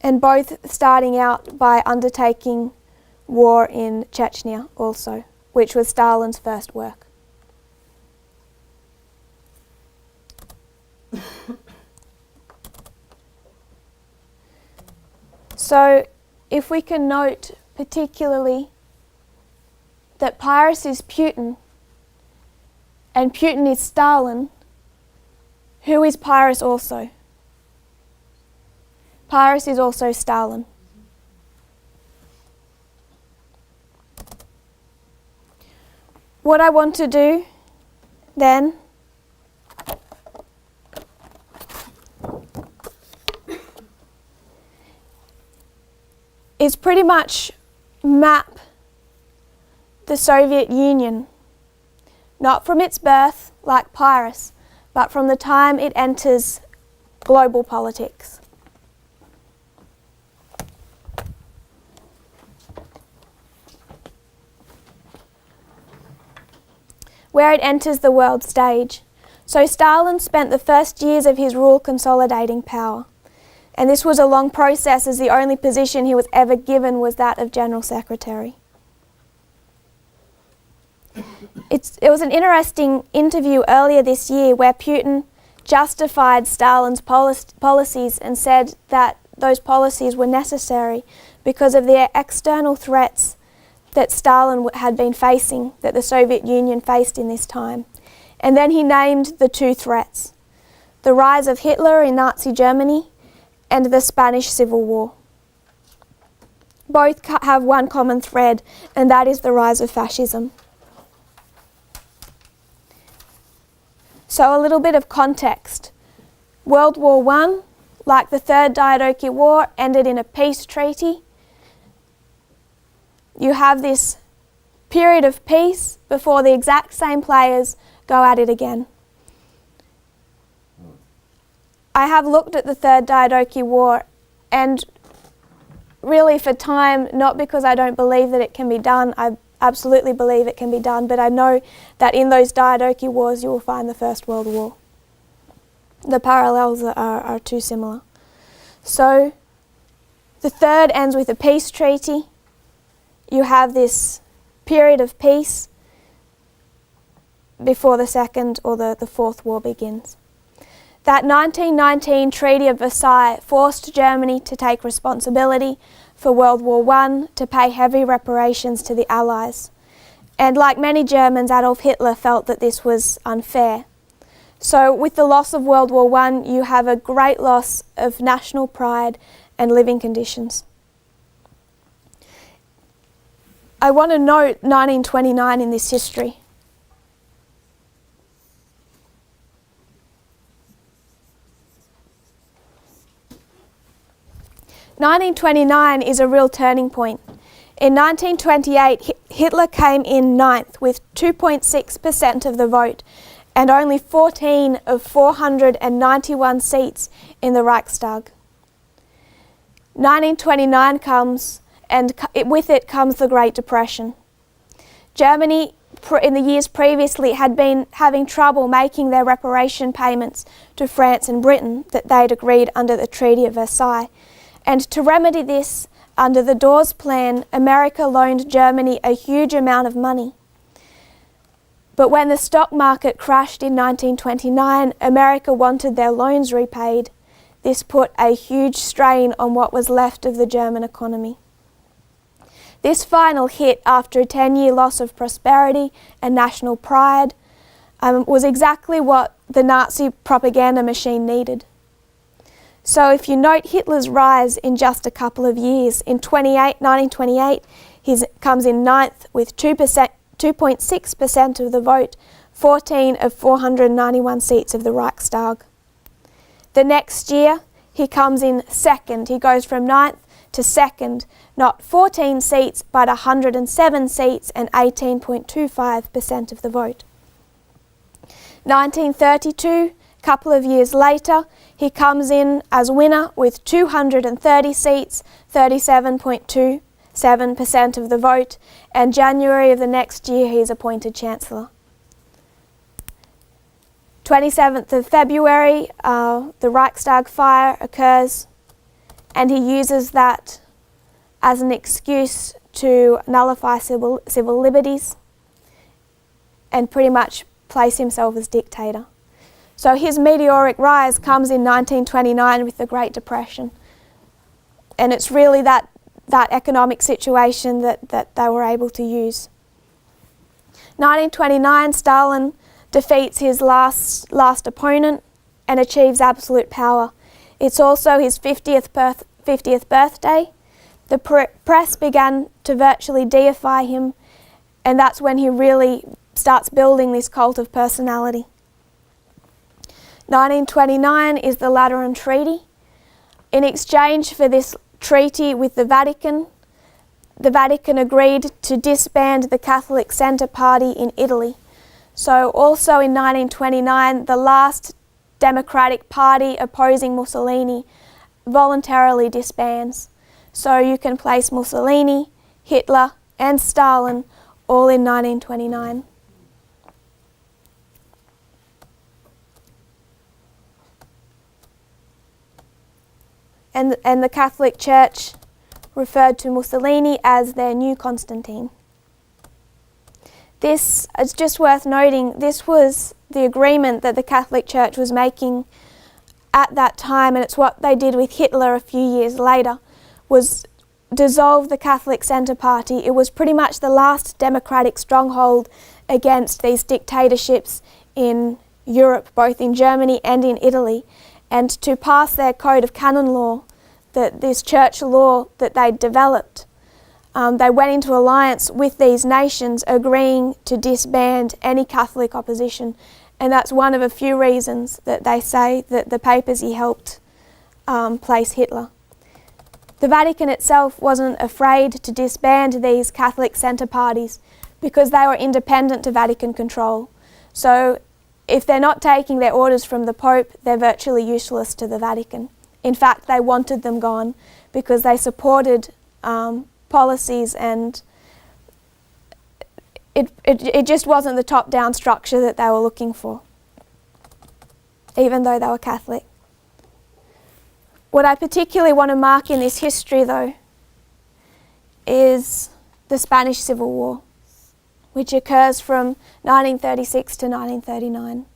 A: And both starting out by undertaking war in Chechnya also, which was Stalin's first work. So if we can note particularly that Pyrrhus is Putin and Putin is Stalin, who is Pyrrhus also? Pyrrhus is also Stalin. What I want to do then is pretty much map the Soviet Union, not from its birth like Pyrrhus, but from the time it enters global politics. Where it enters the world stage. So Stalin spent the first years of his rule consolidating power. And this was a long process, as the only position he was ever given was that of General Secretary. It was an interesting interview earlier this year where Putin justified Stalin's policies and said that those policies were necessary because of the external threats that Stalin had been facing, that the Soviet Union faced in this time. And then he named the two threats: the rise of Hitler in Nazi Germany and the Spanish Civil War. Both have one common thread, and that is the rise of fascism. So a little bit of context. World War I, like the Third Diadochi War, ended in a peace treaty. You have this period of peace before the exact same players go at it again. I have looked at the Third Diadochi War, and really for time, not because I don't believe that it can be done, I absolutely believe it can be done, but I know that in those Diadochi Wars you will find the First World War. The parallels are too similar. So the third ends with a peace treaty. You have this period of peace before the second or the fourth war begins. That 1919 Treaty of Versailles forced Germany to take responsibility for World War I, to pay heavy reparations to the Allies. And like many Germans, Adolf Hitler felt that this was unfair. So with the loss of World War I, you have a great loss of national pride and living conditions. I want to note 1929 in this history. (1929) is a real turning point. In 1928, Hitler came in ninth with 2.6% of the vote and only 14 of 491 seats in the Reichstag. 1929 comes, and with it comes the Great Depression. Germany, in the years previously, had been having trouble making their reparation payments to France and Britain that they'd agreed under the Treaty of Versailles. And to remedy this, under the Dawes Plan, America loaned Germany a huge amount of money. But when the stock market crashed in 1929, America wanted their loans repaid. This put a huge strain on what was left of the German economy. This final hit, after a 10-year loss of prosperity and national pride, was exactly what the Nazi propaganda machine needed. So if you note Hitler's rise in just a couple of years, in 1928 he comes in ninth with 2.6% of the vote, 14 of 491 seats of the Reichstag. The next year he comes in second. He goes from ninth to second, not 14 seats but 107 seats and 18.25% of the vote. 1932, a couple of years later, he comes in as winner with 230 seats, 37.27% of the vote, and January of the next year he is appointed Chancellor. 27th of February, the Reichstag fire occurs, and he uses that as an excuse to nullify civil liberties and pretty much place himself as dictator. So his meteoric rise comes in 1929 with the Great Depression. And it's really that economic situation that they were able to use. 1929, Stalin defeats his last opponent and achieves absolute power. It's also his 50th birthday. The press began to virtually deify him, and that's when he really starts building this cult of personality. 1929 is the Lateran Treaty. In exchange for this treaty with the Vatican agreed to disband the Catholic Centre Party in Italy. So also in 1929, the last Democratic Party opposing Mussolini voluntarily disbands. So you can place Mussolini, Hitler and Stalin all in 1929. And the Catholic Church referred to Mussolini as their new Constantine. This is just worth noting, this was the agreement that the Catholic Church was making at that time, and it's what they did with Hitler a few years later, was dissolve the Catholic Centre Party. It was pretty much the last democratic stronghold against these dictatorships in Europe, both in Germany and in Italy, and to pass their code of canon law, this church law that they developed. They went into alliance with these nations, agreeing to disband any Catholic opposition, and that's one of a few reasons that they say that the papacy helped place Hitler. The Vatican itself wasn't afraid to disband these Catholic centre parties because they were independent to Vatican control. So if they're not taking their orders from the Pope, they're virtually useless to the Vatican. In fact, they wanted them gone because they supported policies, and it just wasn't the top-down structure that they were looking for, even though they were Catholic. What I particularly want to mark in this history, though, is the Spanish Civil War, which occurs from 1936 to 1939.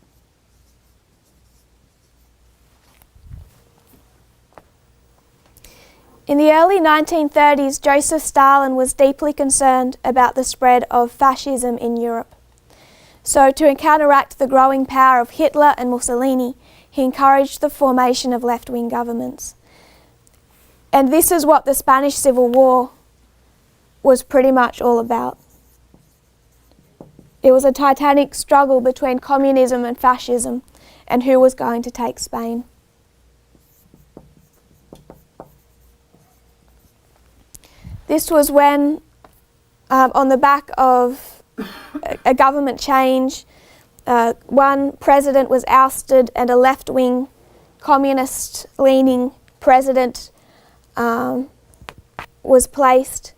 A: In the early 1930s, Joseph Stalin was deeply concerned about the spread of fascism in Europe. So to counteract the growing power of Hitler and Mussolini, he encouraged the formation of left-wing governments. And this is what the Spanish Civil War was pretty much all about. It was a titanic struggle between communism and fascism, and who was going to take Spain. This was when, on the back of a government change, one president was ousted and a left-wing, communist-leaning president was placed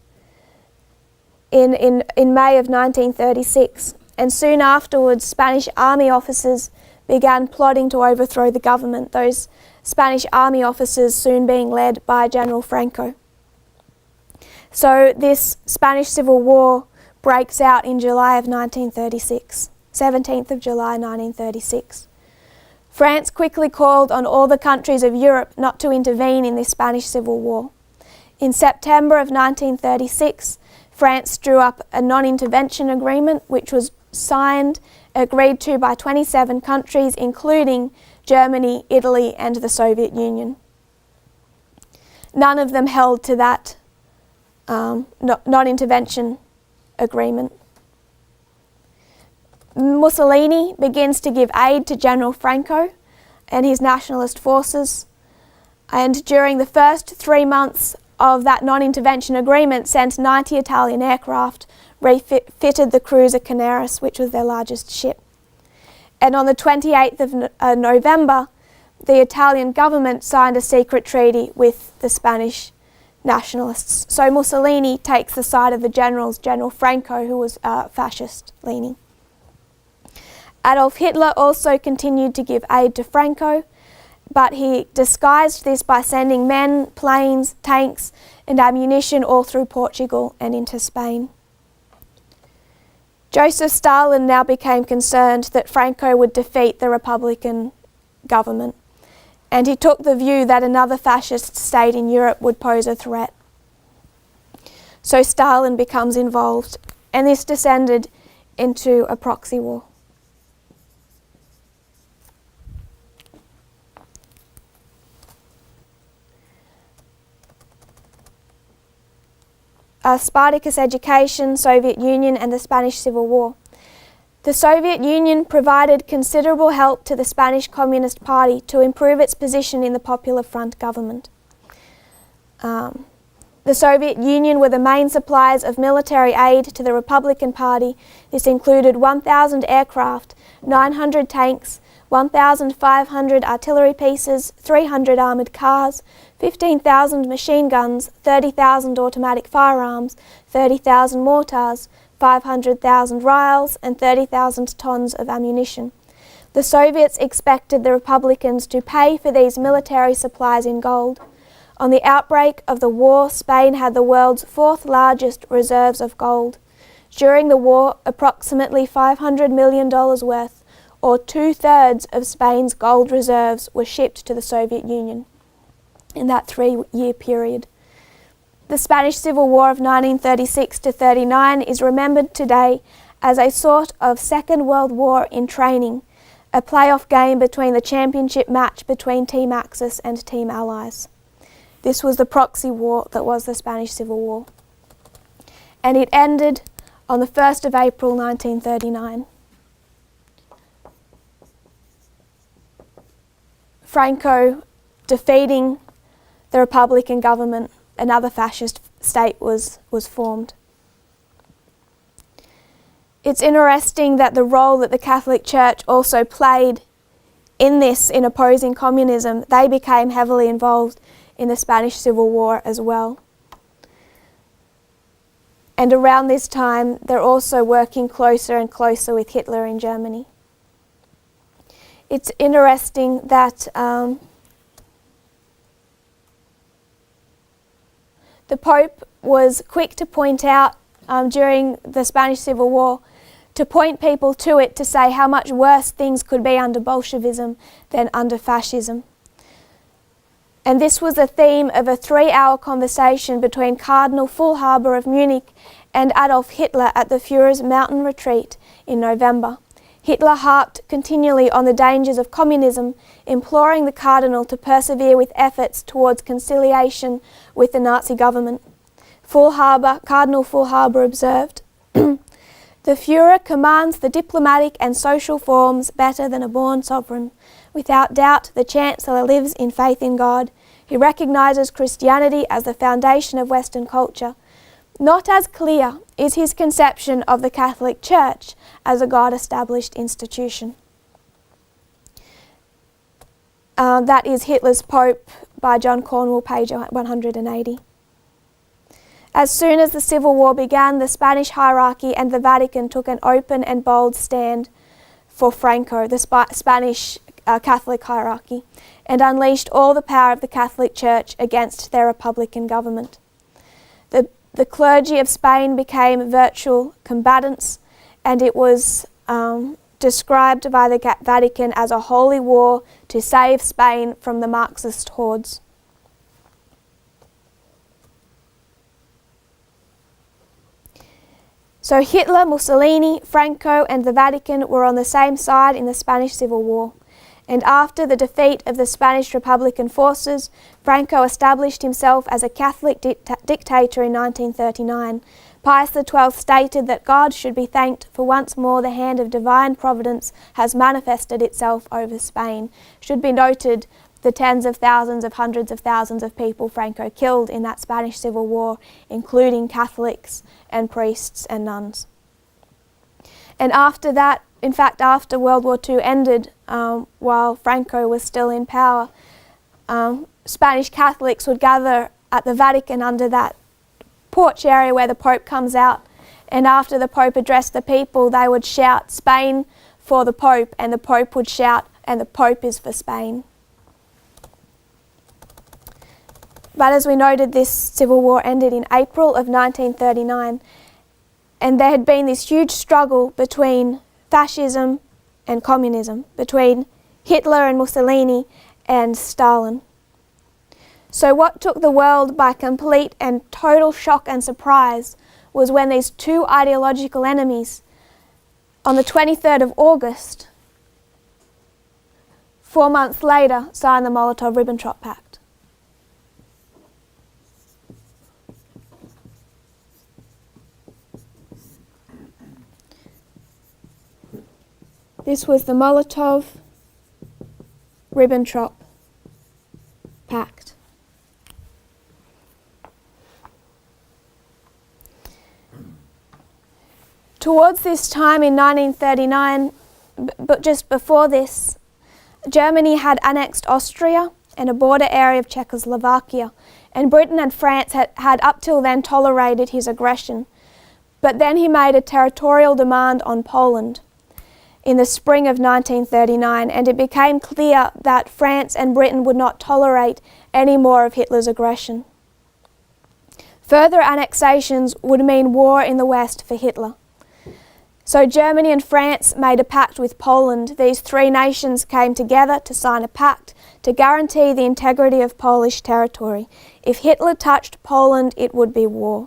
A: in May of 1936. And soon afterwards, Spanish army officers began plotting to overthrow the government, those Spanish army officers soon being led by General Franco. So this Spanish Civil War breaks out in July of 1936, 17th of July 1936. France quickly called on all the countries of Europe not to intervene in this Spanish Civil War. In September of 1936, France drew up a non-intervention agreement which was signed, agreed to by 27 countries, including Germany, Italy, and the Soviet Union. None of them held to that non-intervention agreement. Mussolini begins to give aid to General Franco and his nationalist forces, and during the first 3 months of that non-intervention agreement sent 90 Italian aircraft, refitted the cruiser Canaris, which was their largest ship. And on the 28th of November, the Italian government signed a secret treaty with the Spanish nationalists. So Mussolini takes the side of the generals, General Franco, who was fascist-leaning. Adolf Hitler also continued to give aid to Franco, but he disguised this by sending men, planes, tanks, and ammunition all through Portugal and into Spain. Joseph Stalin now became concerned that Franco would defeat the Republican government, and he took the view that another fascist state in Europe would pose a threat. So Stalin becomes involved, and this descended into a proxy war. Spartacus education, Soviet Union, and the Spanish Civil War. The Soviet Union provided considerable help to the Spanish Communist Party to improve its position in the Popular Front government. The Soviet Union were the main suppliers of military aid to the Republican Party. This included 1,000 aircraft, 900 tanks, 1,500 artillery pieces, 300 armoured cars, 15,000 machine guns, 30,000 automatic firearms, 30,000 mortars, 500,000 riles, and 30,000 tons of ammunition. The Soviets expected the Republicans to pay for these military supplies in gold. On the outbreak of the war, Spain had the world's fourth largest reserves of gold. During the war, approximately $500 million worth, or 2/3 of Spain's gold reserves, were shipped to the Soviet Union in that 3-year period. The Spanish Civil War of 1936 to 39 is remembered today as a sort of Second World War in training, a playoff game between the championship match between Team Axis and Team Allies. This was the proxy war that was the Spanish Civil War. And it ended on the 1st of April 1939. Franco defeating the Republican government, another fascist state was formed. It's interesting that the role that the Catholic Church also played in this, in opposing communism, they became heavily involved in the Spanish Civil War as well. And around this time, they're also working closer and closer with Hitler in Germany. It's interesting that the Pope was quick to point out during the Spanish Civil War, to point people to it, to say how much worse things could be under Bolshevism than under fascism. And this was the theme of a 3-hour conversation between Cardinal Fulhaber of Munich and Adolf Hitler at the Führer's mountain retreat in November. Hitler harped continually on the dangers of communism, imploring the Cardinal to persevere with efforts towards conciliation with the Nazi government. Cardinal Fulhaber observed, "The Führer commands the diplomatic and social forms better than a born sovereign. Without doubt, the Chancellor lives in faith in God. He recognises Christianity as the foundation of Western culture. Not as clear is his conception of the Catholic Church as a God-established institution." That is Hitler's Pope by John Cornwell, page 180. As soon as the Civil War began, the Spanish hierarchy and the Vatican took an open and bold stand for Franco, the Spanish Catholic hierarchy, and unleashed all the power of the Catholic Church against their Republican government. The clergy of Spain became virtual combatants, and it was described by the Vatican as a holy war to save Spain from the Marxist hordes. So Hitler, Mussolini, Franco and the Vatican were on the same side in the Spanish Civil War. And after the defeat of the Spanish Republican forces, Franco established himself as a Catholic dictator in 1939. Pius XII stated that God should be thanked for once more the hand of divine providence has manifested itself over Spain. Should be noted the tens of thousands of hundreds of thousands of people Franco killed in that Spanish Civil War, including Catholics and priests and nuns. And after that, in fact, after World War II ended, while Franco was still in power, Spanish Catholics would gather at the Vatican under that porch area where the Pope comes out, and after the Pope addressed the people, they would shout, "Spain for the Pope," and the Pope would shout, "And the Pope is for Spain." But as we noted, this civil war ended in April of 1939, and there had been this huge struggle between fascism and communism, between Hitler and Mussolini and Stalin. So what took the world by complete and total shock and surprise was when these two ideological enemies, on the 23rd of August, 4 months later, signed the Molotov-Ribbentrop Pact. This was the Molotov-Ribbentrop Pact. Towards this time in 1939, but just before this, Germany had annexed Austria and a border area of Czechoslovakia, and Britain and France had up till then tolerated his aggression. But then he made a territorial demand on Poland in the spring of 1939, and it became clear that France and Britain would not tolerate any more of Hitler's aggression. Further annexations would mean war in the West for Hitler. So Germany and France made a pact with Poland. These three nations came together to sign a pact to guarantee the integrity of Polish territory. If Hitler touched Poland, it would be war.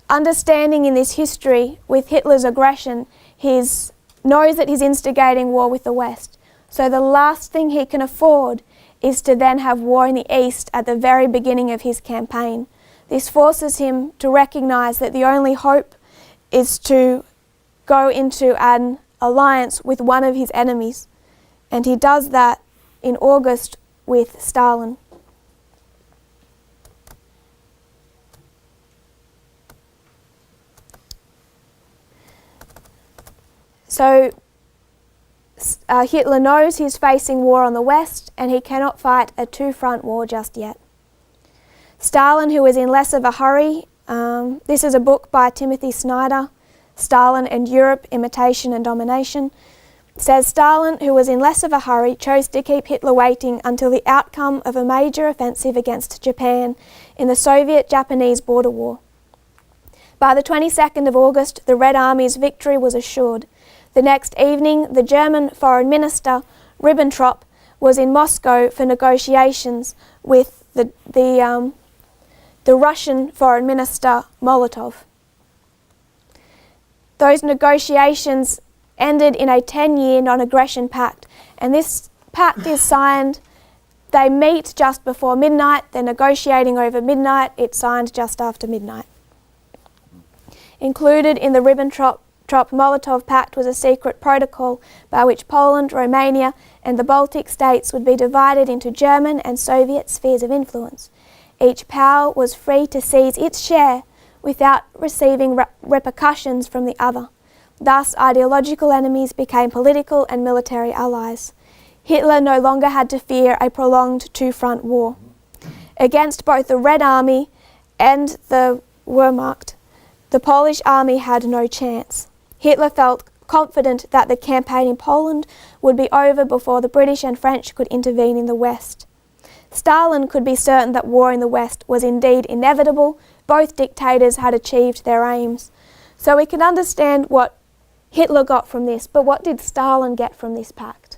A: Understanding in this history, with Hitler's aggression, his knows that he's instigating war with the West. So the last thing he can afford is to then have war in the East at the very beginning of his campaign. This forces him to recognise that the only hope is to go into an alliance with one of his enemies. And he does that in August with Stalin. So Hitler knows he's facing war on the West and he cannot fight a two-front war just yet. Stalin, who is in less of a hurry, this is a book by Timothy Snyder, Stalin and Europe, Imitation and Domination, says Stalin, who was in less of a hurry, chose to keep Hitler waiting until the outcome of a major offensive against Japan in the Soviet-Japanese border war. By the 22nd of August, the Red Army's victory was assured. The next evening, the German Foreign Minister, Ribbentrop, was in Moscow for negotiations with the Russian Foreign Minister, Molotov. Those negotiations ended in a 10-year non-aggression pact, and this pact is signed. They meet just before midnight, they're negotiating over midnight, it's signed just after midnight. Included in the Ribbentrop-Molotov Pact was a secret protocol by which Poland, Romania and the Baltic states would be divided into German and Soviet spheres of influence. Each power was free to seize its share without receiving repercussions from the other. Thus, ideological enemies became political and military allies. Hitler no longer had to fear a prolonged two-front war. Against both the Red Army and the Wehrmacht, the Polish army had no chance. Hitler felt confident that the campaign in Poland would be over before the British and French could intervene in the West. Stalin could be certain that war in the West was indeed inevitable. Both dictators had achieved their aims. So we can understand what Hitler got from this, but what did Stalin get from this pact?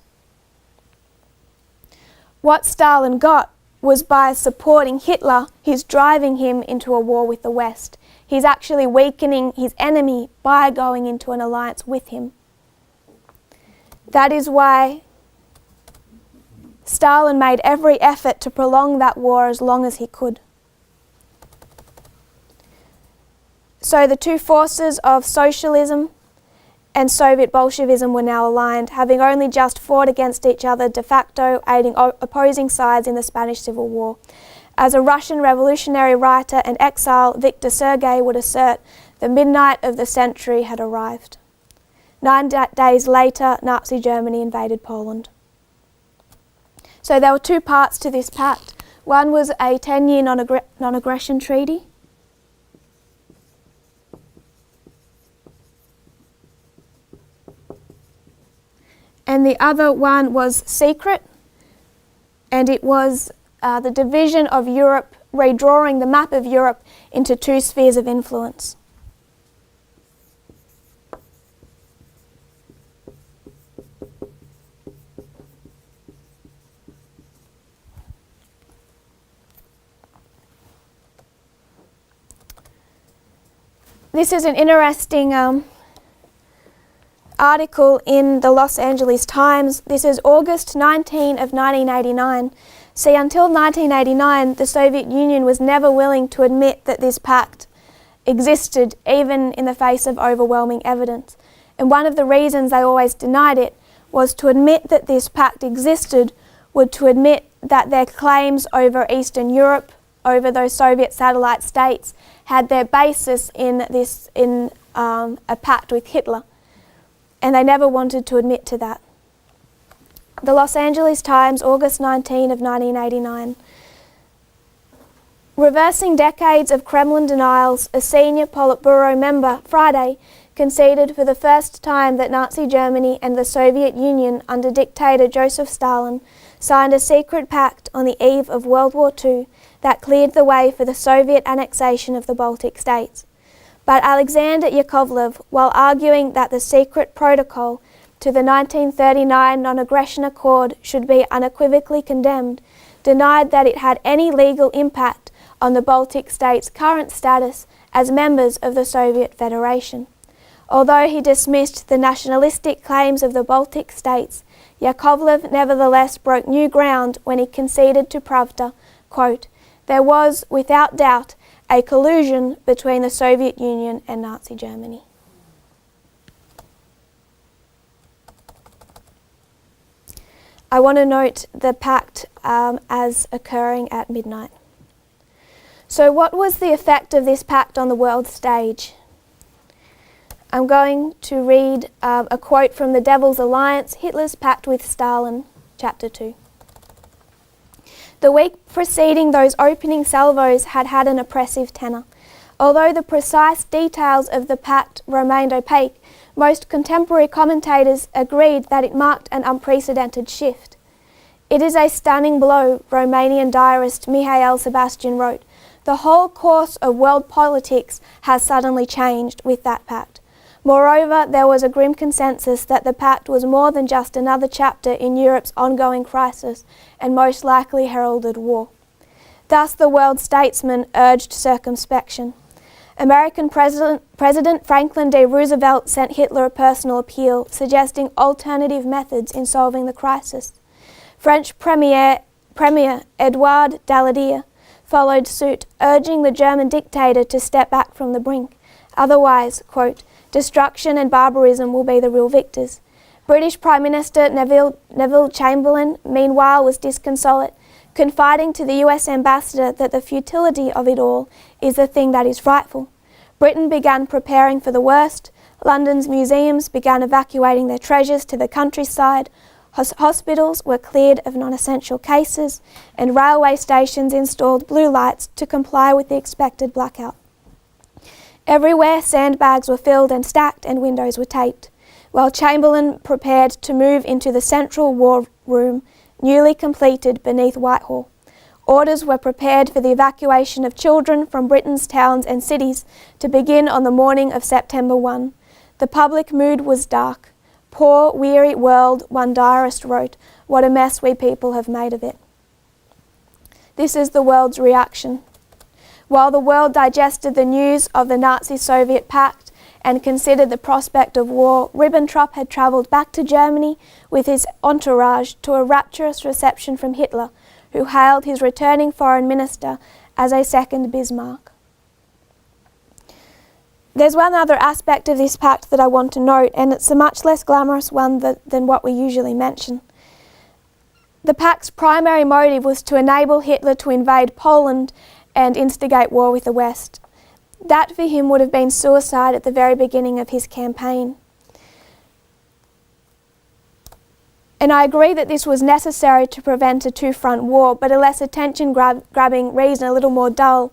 A: What Stalin got was by supporting Hitler, he's driving him into a war with the West. He's actually weakening his enemy by going into an alliance with him. That is why Stalin made every effort to prolong that war as long as he could. So the two forces of socialism and Soviet Bolshevism were now aligned, having only just fought against each other de facto, aiding opposing sides in the Spanish Civil War. As a Russian revolutionary writer and exile, Victor Sergei would assert, the midnight of the century had arrived. 9 days later, Nazi Germany invaded Poland. So there were two parts to this pact. One was a 10-year non-aggression treaty. And the other one was secret, and it was the division of Europe, redrawing the map of Europe into two spheres of influence. This is an interesting article in the Los Angeles Times. This is August 19 of 1989. See, until 1989, the Soviet Union was never willing to admit that this pact existed, even in the face of overwhelming evidence. And one of the reasons they always denied it was to admit that this pact existed would to admit that their claims over Eastern Europe, over those Soviet satellite states, had their basis in a pact with Hitler. And they never wanted to admit to that. The Los Angeles Times, August 19 of 1989. Reversing decades of Kremlin denials, a senior Politburo member, Friday, conceded for the first time that Nazi Germany and the Soviet Union under dictator Joseph Stalin signed a secret pact on the eve of World War II that cleared the way for the Soviet annexation of the Baltic states. But Alexander Yakovlev, while arguing that the secret protocol to the 1939 non-aggression accord should be unequivocally condemned, denied that it had any legal impact on the Baltic states' current status as members of the Soviet Federation. Although he dismissed the nationalistic claims of the Baltic states, Yakovlev nevertheless broke new ground when he conceded to Pravda, quote, "There was, without doubt, a collusion between the Soviet Union and Nazi Germany." I want to note the pact as occurring at midnight. So what was the effect of this pact on the world stage? I'm going to read a quote from The Devil's Alliance, Hitler's Pact with Stalin, Chapter 2. The week preceding those opening salvos had had an oppressive tenor. Although the precise details of the pact remained opaque, most contemporary commentators agreed that it marked an unprecedented shift. "It is a stunning blow," Romanian diarist Mihail Sebastian wrote. "The whole course of world politics has suddenly changed with that pact." Moreover, there was a grim consensus that the pact was more than just another chapter in Europe's ongoing crisis and most likely heralded war. Thus the world statesmen urged circumspection. American President Franklin D. Roosevelt sent Hitler a personal appeal suggesting alternative methods in solving the crisis. French Premier Edouard Daladier followed suit, urging the German dictator to step back from the brink. Otherwise, quote, "destruction and barbarism will be the real victors." British Prime Minister Neville Chamberlain, meanwhile, was disconsolate, confiding to the US ambassador that the futility of it all is the thing that is frightful. Britain began preparing for the worst. London's museums began evacuating their treasures to the countryside. Hospitals were cleared of non-essential cases, and railway stations installed blue lights to comply with the expected blackout. Everywhere sandbags were filled and stacked and windows were taped, while Chamberlain prepared to move into the central war room, newly completed beneath Whitehall. Orders were prepared for the evacuation of children from Britain's towns and cities to begin on the morning of September 1. The public mood was dark. "Poor, weary world," one diarist wrote, "what a mess we people have made of it." This is the world's reaction. While the world digested the news of the Nazi-Soviet pact and considered the prospect of war, Ribbentrop had travelled back to Germany with his entourage to a rapturous reception from Hitler, who hailed his returning foreign minister as a second Bismarck. There's one other aspect of this pact that I want to note, and it's a much less glamorous one than what we usually mention. The pact's primary motive was to enable Hitler to invade Poland and instigate war with the West. That for him would have been suicide at the very beginning of his campaign. And I agree that this was necessary to prevent a two-front war, but a less attention-grabbing reason, a little more dull,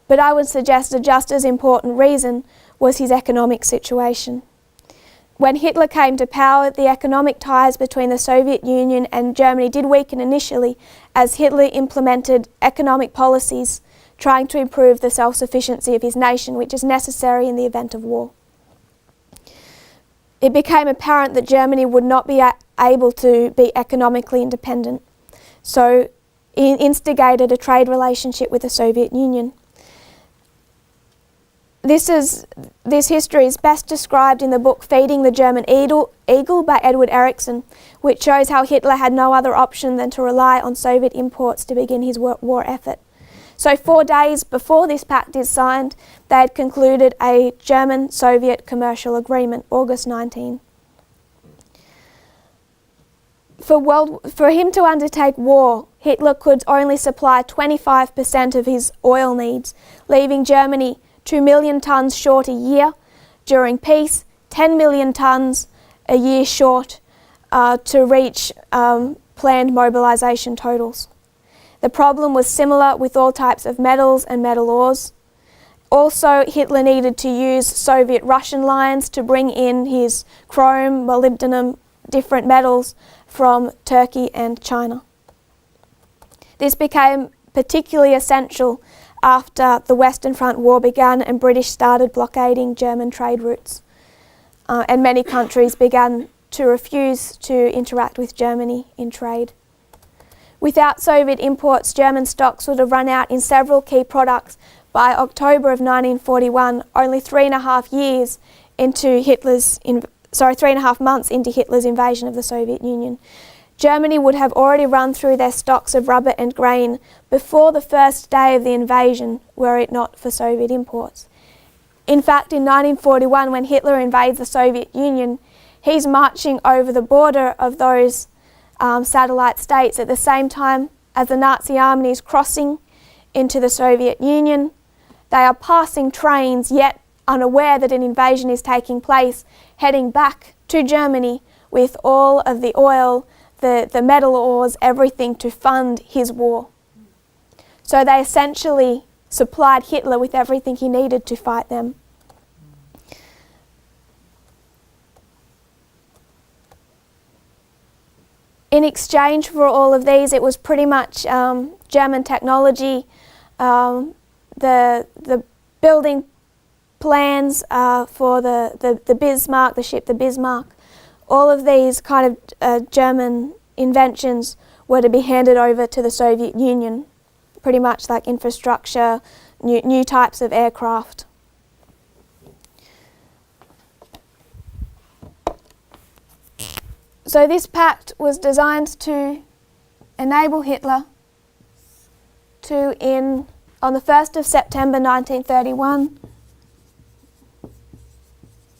A: but I would suggest a just as important reason, was his economic situation. When Hitler came to power, the economic ties between the Soviet Union and Germany did weaken initially as Hitler implemented economic policies trying to improve the self-sufficiency of his nation, which is necessary in the event of war. It became apparent that Germany would not be able to be economically independent, so he instigated a trade relationship with the Soviet Union. This history is best described in the book Feeding the German Eagle by Edward Eriksson, which shows how Hitler had no other option than to rely on Soviet imports to begin his war effort. So 4 days before this pact is signed, they had concluded a German-Soviet commercial agreement, August 19. For him to undertake war, Hitler could only supply 25% of his oil needs, leaving Germany 2 million tonnes short a year. During peace, 10 million tonnes a year short to reach planned mobilisation totals. The problem was similar with all types of metals and metal ores. Also, Hitler needed to use Soviet-Russian lines to bring in his chrome, molybdenum, different metals from Turkey and China. This became particularly essential after the Western Front War began and British started blockading German trade routes. And many countries began to refuse to interact with Germany in trade. Without Soviet imports, German stocks would have run out in several key products by October of 1941, only 3.5 years into Hitler's 3.5 months into Hitler's invasion of the Soviet Union. Germany would have already run through their stocks of rubber and grain before the first day of the invasion, were it not for Soviet imports. In fact, in 1941, when Hitler invades the Soviet Union, he's marching over the border of those satellite states at the same time as the Nazi army is crossing into the Soviet Union. They are passing trains, yet unaware that an invasion is taking place, heading back to Germany with all of the oil, the metal ores, everything to fund his war. So they essentially supplied Hitler with everything he needed to fight them. In exchange for all of these, it was pretty much German technology, the building plans for the Bismarck, the ship the Bismarck. All of these kind of German inventions were to be handed over to the Soviet Union, pretty much like infrastructure, new types of aircraft. So this pact was designed to enable Hitler to, on the 1st of September 1931,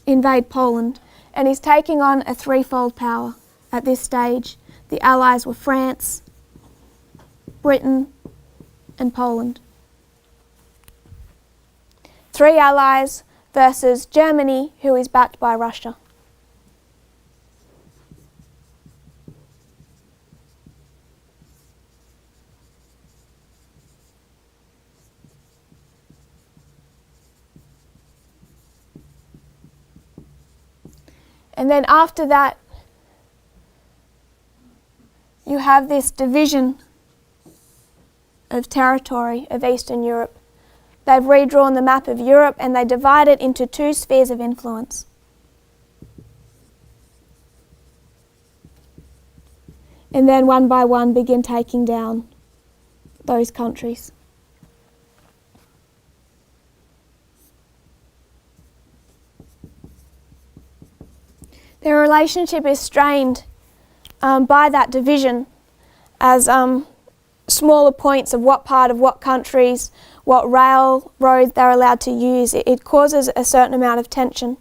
A: invade Poland. And he's taking on a threefold power at this stage. The Allies were France, Britain, and Poland. 3 allies versus Germany, who is backed by Russia. And then after that, you have this division of territory of Eastern Europe. They've redrawn the map of Europe and they divide it into 2 spheres of influence. And then one by one begin taking down those countries. Their relationship is strained by that division as smaller points of what part of what countries, what railroads they're allowed to use. It causes a certain amount of tension.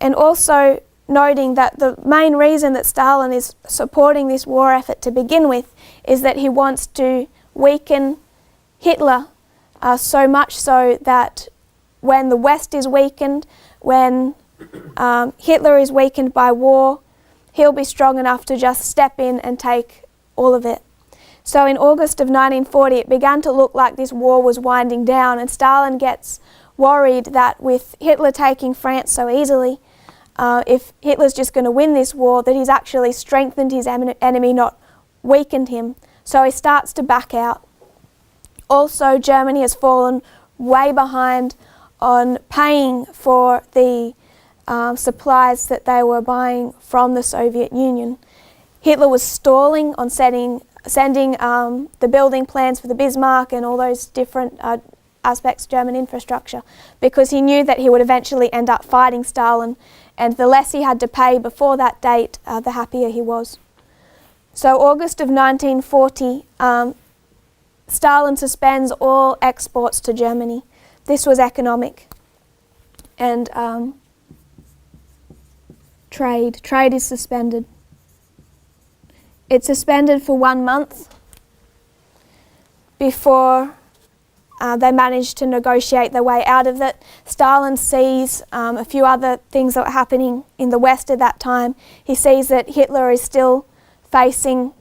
A: And also noting that the main reason that Stalin is supporting this war effort to begin with is that he wants to weaken Hitler so much so that when the West is weakened, when Hitler is weakened by war, he'll be strong enough to just step in and take all of it. So in August of 1940, it began to look like this war was winding down, and Stalin gets worried that with Hitler taking France so easily, if Hitler's just going to win this war, that he's actually strengthened his enemy, not weakened him. So he starts to back out. Also, Germany has fallen way behind on paying for the supplies that they were buying from the Soviet Union. Hitler was stalling on sending the building plans for the Bismarck and all those different aspects of German infrastructure because he knew that he would eventually end up fighting Stalin, and the less he had to pay before that date, the happier he was. So August of 1940, Stalin suspends all exports to Germany. This was economic. And Trade is suspended. It's suspended for 1 month before they manage to negotiate their way out of it. Stalin sees a few other things that were happening in the West at that time. He sees that Hitler is still facing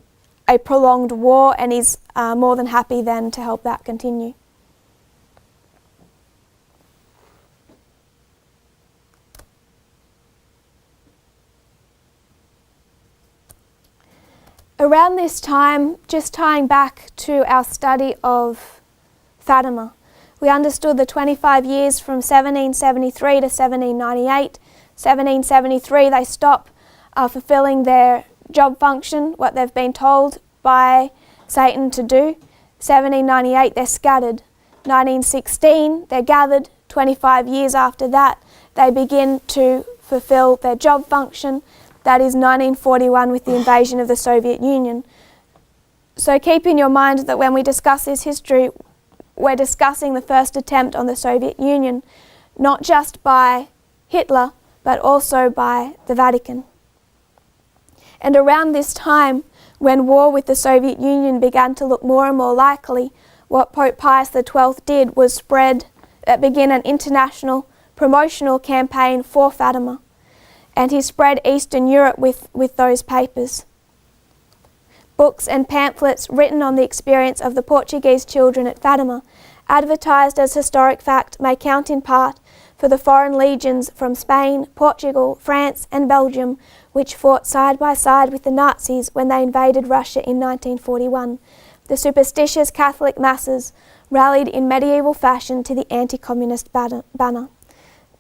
A: a prolonged war, and he's more than happy then to help that continue. Around this time, just tying back to our study of Fatima, we understood the 25 years from 1773 to 1798. 1773, they stop fulfilling their job function, what they've been told by Satan to do. 1798, they're scattered. 1916, they're gathered. 25 years after that, they begin to fulfill their job function. That is 1941 with the invasion of the Soviet Union. So keep in your mind that when we discuss this history, we're discussing the first attempt on the Soviet Union, not just by Hitler, but also by the Vatican. And around this time, when war with the Soviet Union began to look more and more likely, what Pope Pius XII did was begin an international promotional campaign for Fatima. And he spread Eastern Europe with those papers. Books and pamphlets written on the experience of the Portuguese children at Fatima, advertised as historic fact, may count in part for the foreign legions from Spain, Portugal, France and Belgium, which fought side by side with the Nazis when they invaded Russia in 1941. The superstitious Catholic masses rallied in medieval fashion to the anti-communist banner.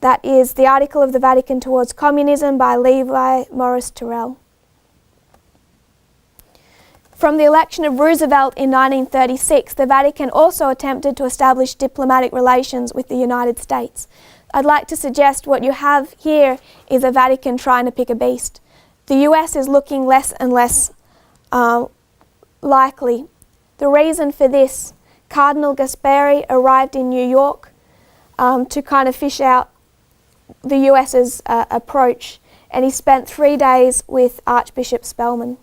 A: That is the Article of the Vatican Towards Communism by Levi Morris Terrell. From the election of Roosevelt in 1936, the Vatican also attempted to establish diplomatic relations with the United States. I'd like to suggest what you have here is a Vatican trying to pick a beast. The US is looking less and less likely. The reason for this, Cardinal Gasperi arrived in New York to kind of fish out the US's approach, and he spent 3 days with Archbishop Spellman.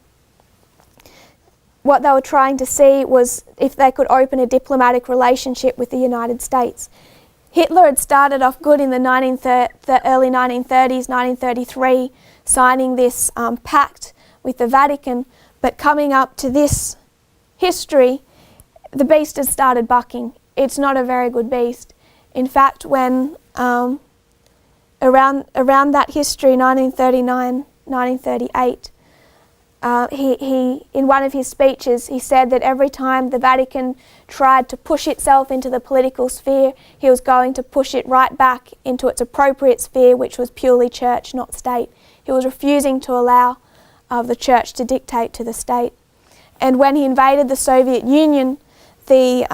A: What they were trying to see was if they could open a diplomatic relationship with the United States. Hitler had started off good in the early 1930s, 1933, signing this pact with the Vatican, but coming up to this history, the beast has started bucking. It's not a very good beast. In fact, when around that history, 1939, 1938, he in one of his speeches, he said that every time the Vatican tried to push itself into the political sphere, he was going to push it right back into its appropriate sphere, which was purely church, not state. He was refusing to allow the church to dictate to the state. And when he invaded the Soviet Union, the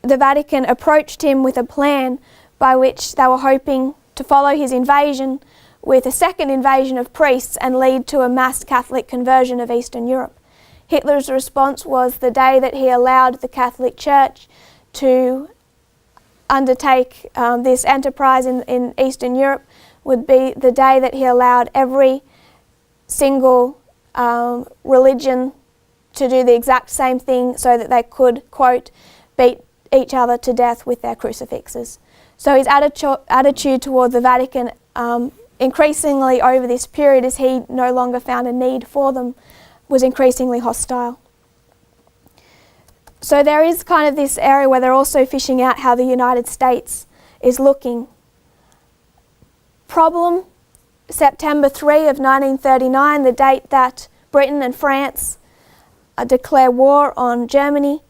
A: Vatican approached him with a plan by which they were hoping to follow his invasion with a second invasion of priests and lead to a mass Catholic conversion of Eastern Europe. Hitler's response was the day that he allowed the Catholic Church to undertake this enterprise in Eastern Europe would be the day that he allowed every single religion to do the exact same thing so that they could, quote, beat each other to death with their crucifixes. So his attitude toward the Vatican increasingly over this period, as he no longer found a need for them, was increasingly hostile. So there is kind of this area where they're also fishing out how the United States is looking. Problem, September 3 of 1939, the date that Britain and France declare war on Germany.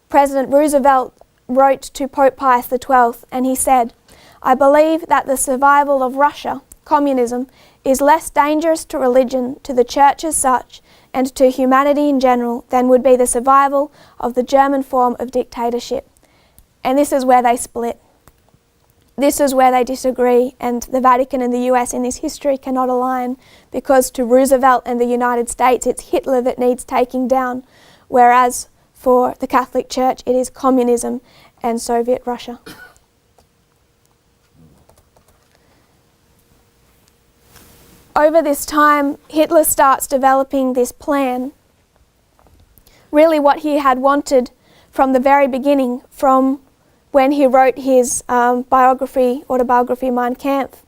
A: President Roosevelt wrote to Pope Pius XII and he said, "I believe that the survival of Russia, communism, is less dangerous to religion, to the church as such, and to humanity in general than would be the survival of the German form of dictatorship." And this is where they split. This is where they disagree, and the Vatican and the US in this history cannot align, because to Roosevelt and the United States it's Hitler that needs taking down, whereas for the Catholic Church it is communism and Soviet Russia. Over this time, Hitler starts developing this plan. Really what he had wanted from the very beginning, from when he wrote his autobiography Mein Kampf,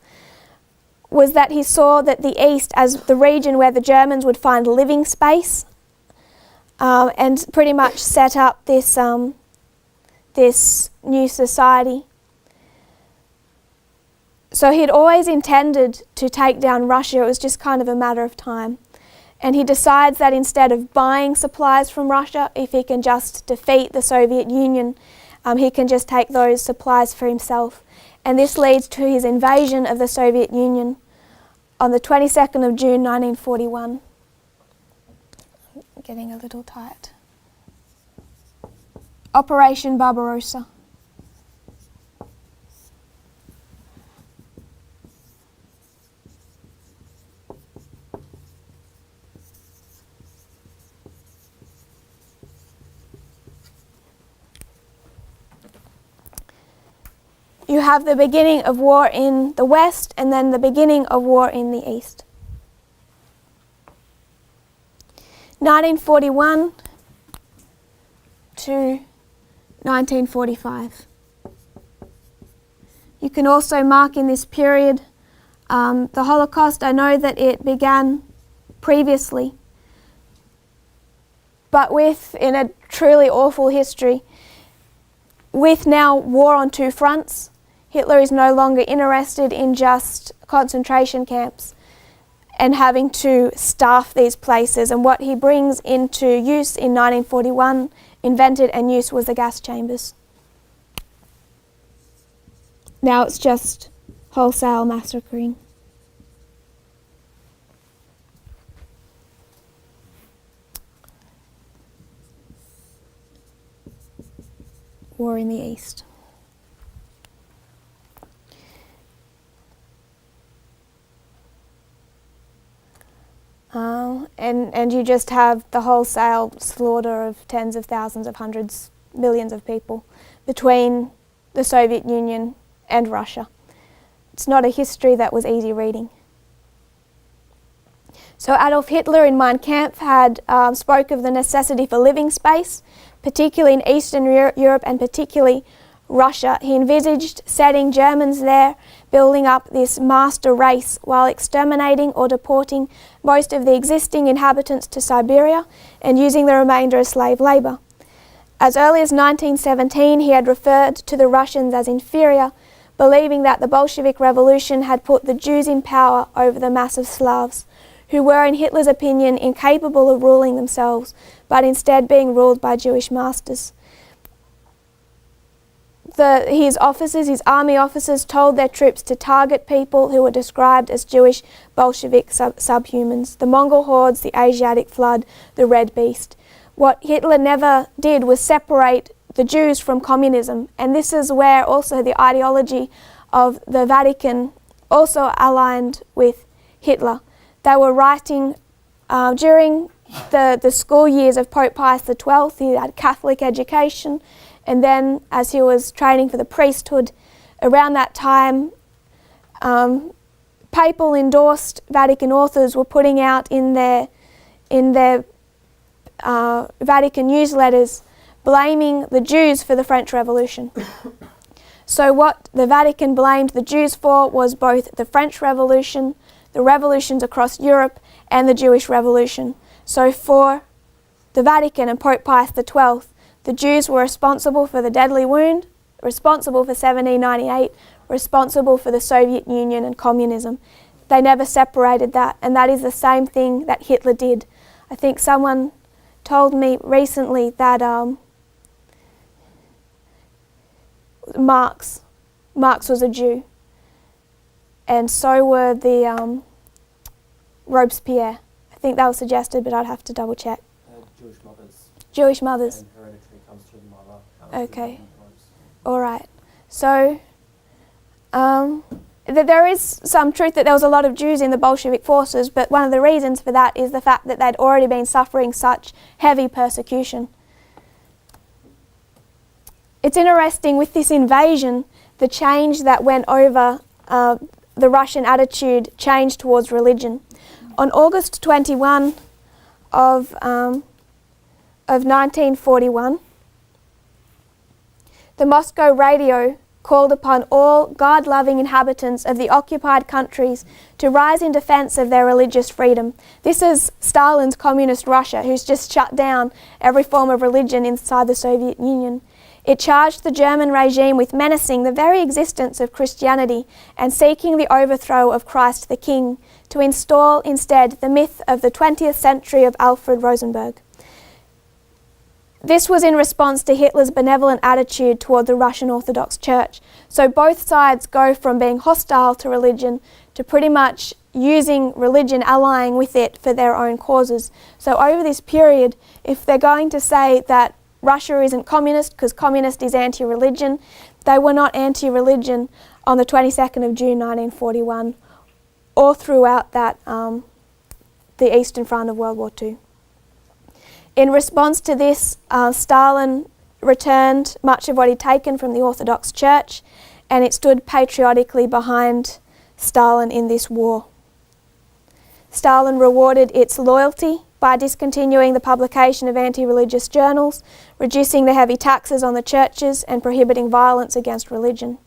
A: was that he saw that the East as the region where the Germans would find living space, and pretty much set up this new society. So he'd always intended to take down Russia. It was just kind of a matter of time. And he decides that instead of buying supplies from Russia, if he can just defeat the Soviet Union, he can just take those supplies for himself. And this leads to his invasion of the Soviet Union on the 22nd of June 1941. I'm getting a little tight. Operation Barbarossa. you have the beginning of war in the west and then the beginning of war in the east. 1941 to 1945. You can also mark in this period the Holocaust. I know that it began previously, but in a truly awful history, with now war on two fronts, Hitler is no longer interested in just concentration camps and having to staff these places. And what he brings into use in 1941, invented and used, was the gas chambers. Now it's just wholesale massacring. War in the East. And you just have the wholesale slaughter of tens of thousands of hundreds, millions of people between the Soviet Union and Russia. It's not a history that was easy reading. So Adolf Hitler in Mein Kampf had spoke of the necessity for living space, particularly in Eastern Europe and particularly Russia. He envisaged setting Germans there, building up this master race while exterminating or deporting most of the existing inhabitants to Siberia and using the remainder as slave labour. As early as 1917, he had referred to the Russians as inferior, believing that the Bolshevik Revolution had put the Jews in power over the mass of Slavs, who were, in Hitler's opinion, incapable of ruling themselves, but instead being ruled by Jewish masters. His army officers told their troops to target people who were described as Jewish Bolshevik subhumans, the Mongol hordes, the Asiatic flood, the Red Beast. What Hitler never did was separate the Jews from communism, and this is where also the ideology of the Vatican also aligned with Hitler. They were writing during the school years of Pope Pius XII. He had Catholic education, and then as he was training for the priesthood, around that time, papal endorsed Vatican authors were putting out in their Vatican newsletters blaming the Jews for the French Revolution. So what the Vatican blamed the Jews for was both the French Revolution, the revolutions across Europe, and the Jewish Revolution. So for the Vatican and Pope Pius XII, the Jews were responsible for the deadly wound, responsible for 1798, responsible for the Soviet Union and communism. They never separated that, and that is the same thing that Hitler did. I think someone told me recently that Marx was a Jew, and so were the Robespierre. I think that was suggested, but I'd have to double check.
B: Jewish mothers.
A: Jewish mothers.
B: And hereditary comes through the mother.
A: Okay. All right. So there is some truth that there was a lot of Jews in the Bolshevik forces, but one of the reasons for that is the fact that they'd already been suffering such heavy persecution. It's interesting with this invasion, the change that went over the Russian attitude changed towards religion. On August 21 of 1941, the Moscow radio called upon all God-loving inhabitants of the occupied countries to rise in defense of their religious freedom. This is Stalin's communist Russia, who's just shut down every form of religion inside the Soviet Union. It charged the German regime with menacing the very existence of Christianity and seeking the overthrow of Christ the King, to install instead the myth of the 20th century of Alfred Rosenberg. This was in response to Hitler's benevolent attitude toward the Russian Orthodox Church. So both sides go from being hostile to religion to pretty much using religion, allying with it for their own causes. So over this period, if they're going to say that Russia isn't communist because communist is anti-religion, they were not anti-religion on the 22nd of June 1941 or throughout that the Eastern Front of World War II. In response to this, Stalin returned much of what he'd taken from the Orthodox Church, and it stood patriotically behind Stalin in this war. Stalin rewarded its loyalty by discontinuing the publication of anti-religious journals, reducing the heavy taxes on the churches, and prohibiting violence against religion.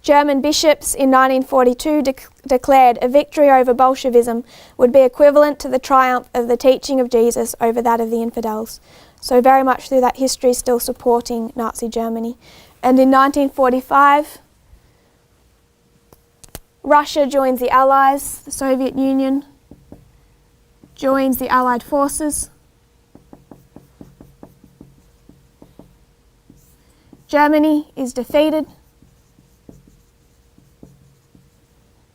A: German bishops in 1942 declared a victory over Bolshevism would be equivalent to the triumph of the teaching of Jesus over that of the infidels. So very much through that history still supporting Nazi Germany. And in 1945, Russia joins the Allies, the Soviet Union joins the Allied forces. Germany is defeated,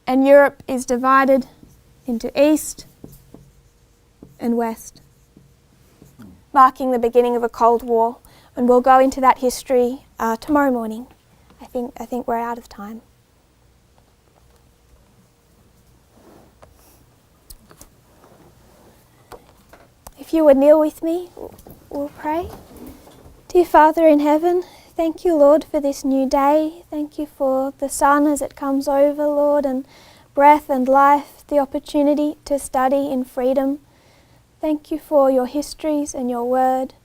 A: and Europe is divided into East and West, marking the beginning of a Cold War. And we'll go into that history tomorrow morning. I think we're out of time. If you would kneel with me, we'll pray. Dear Father in heaven, thank you, Lord, for this new day. Thank you for the sun as it comes over, Lord, and breath and life, the opportunity to study in freedom. Thank you for your histories and your word.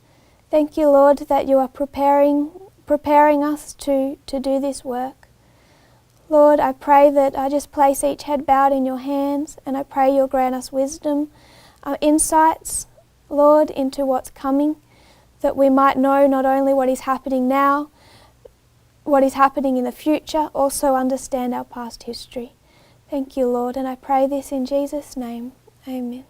A: Thank you, Lord, that you are preparing us to do this work. Lord, I pray that I just place each head bowed in your hands, and I pray you'll grant us wisdom, insights, Lord, into what's coming, that we might know not only what is happening now, what is happening in the future, also understand our past history. Thank you, Lord, and I pray this in Jesus' name. Amen.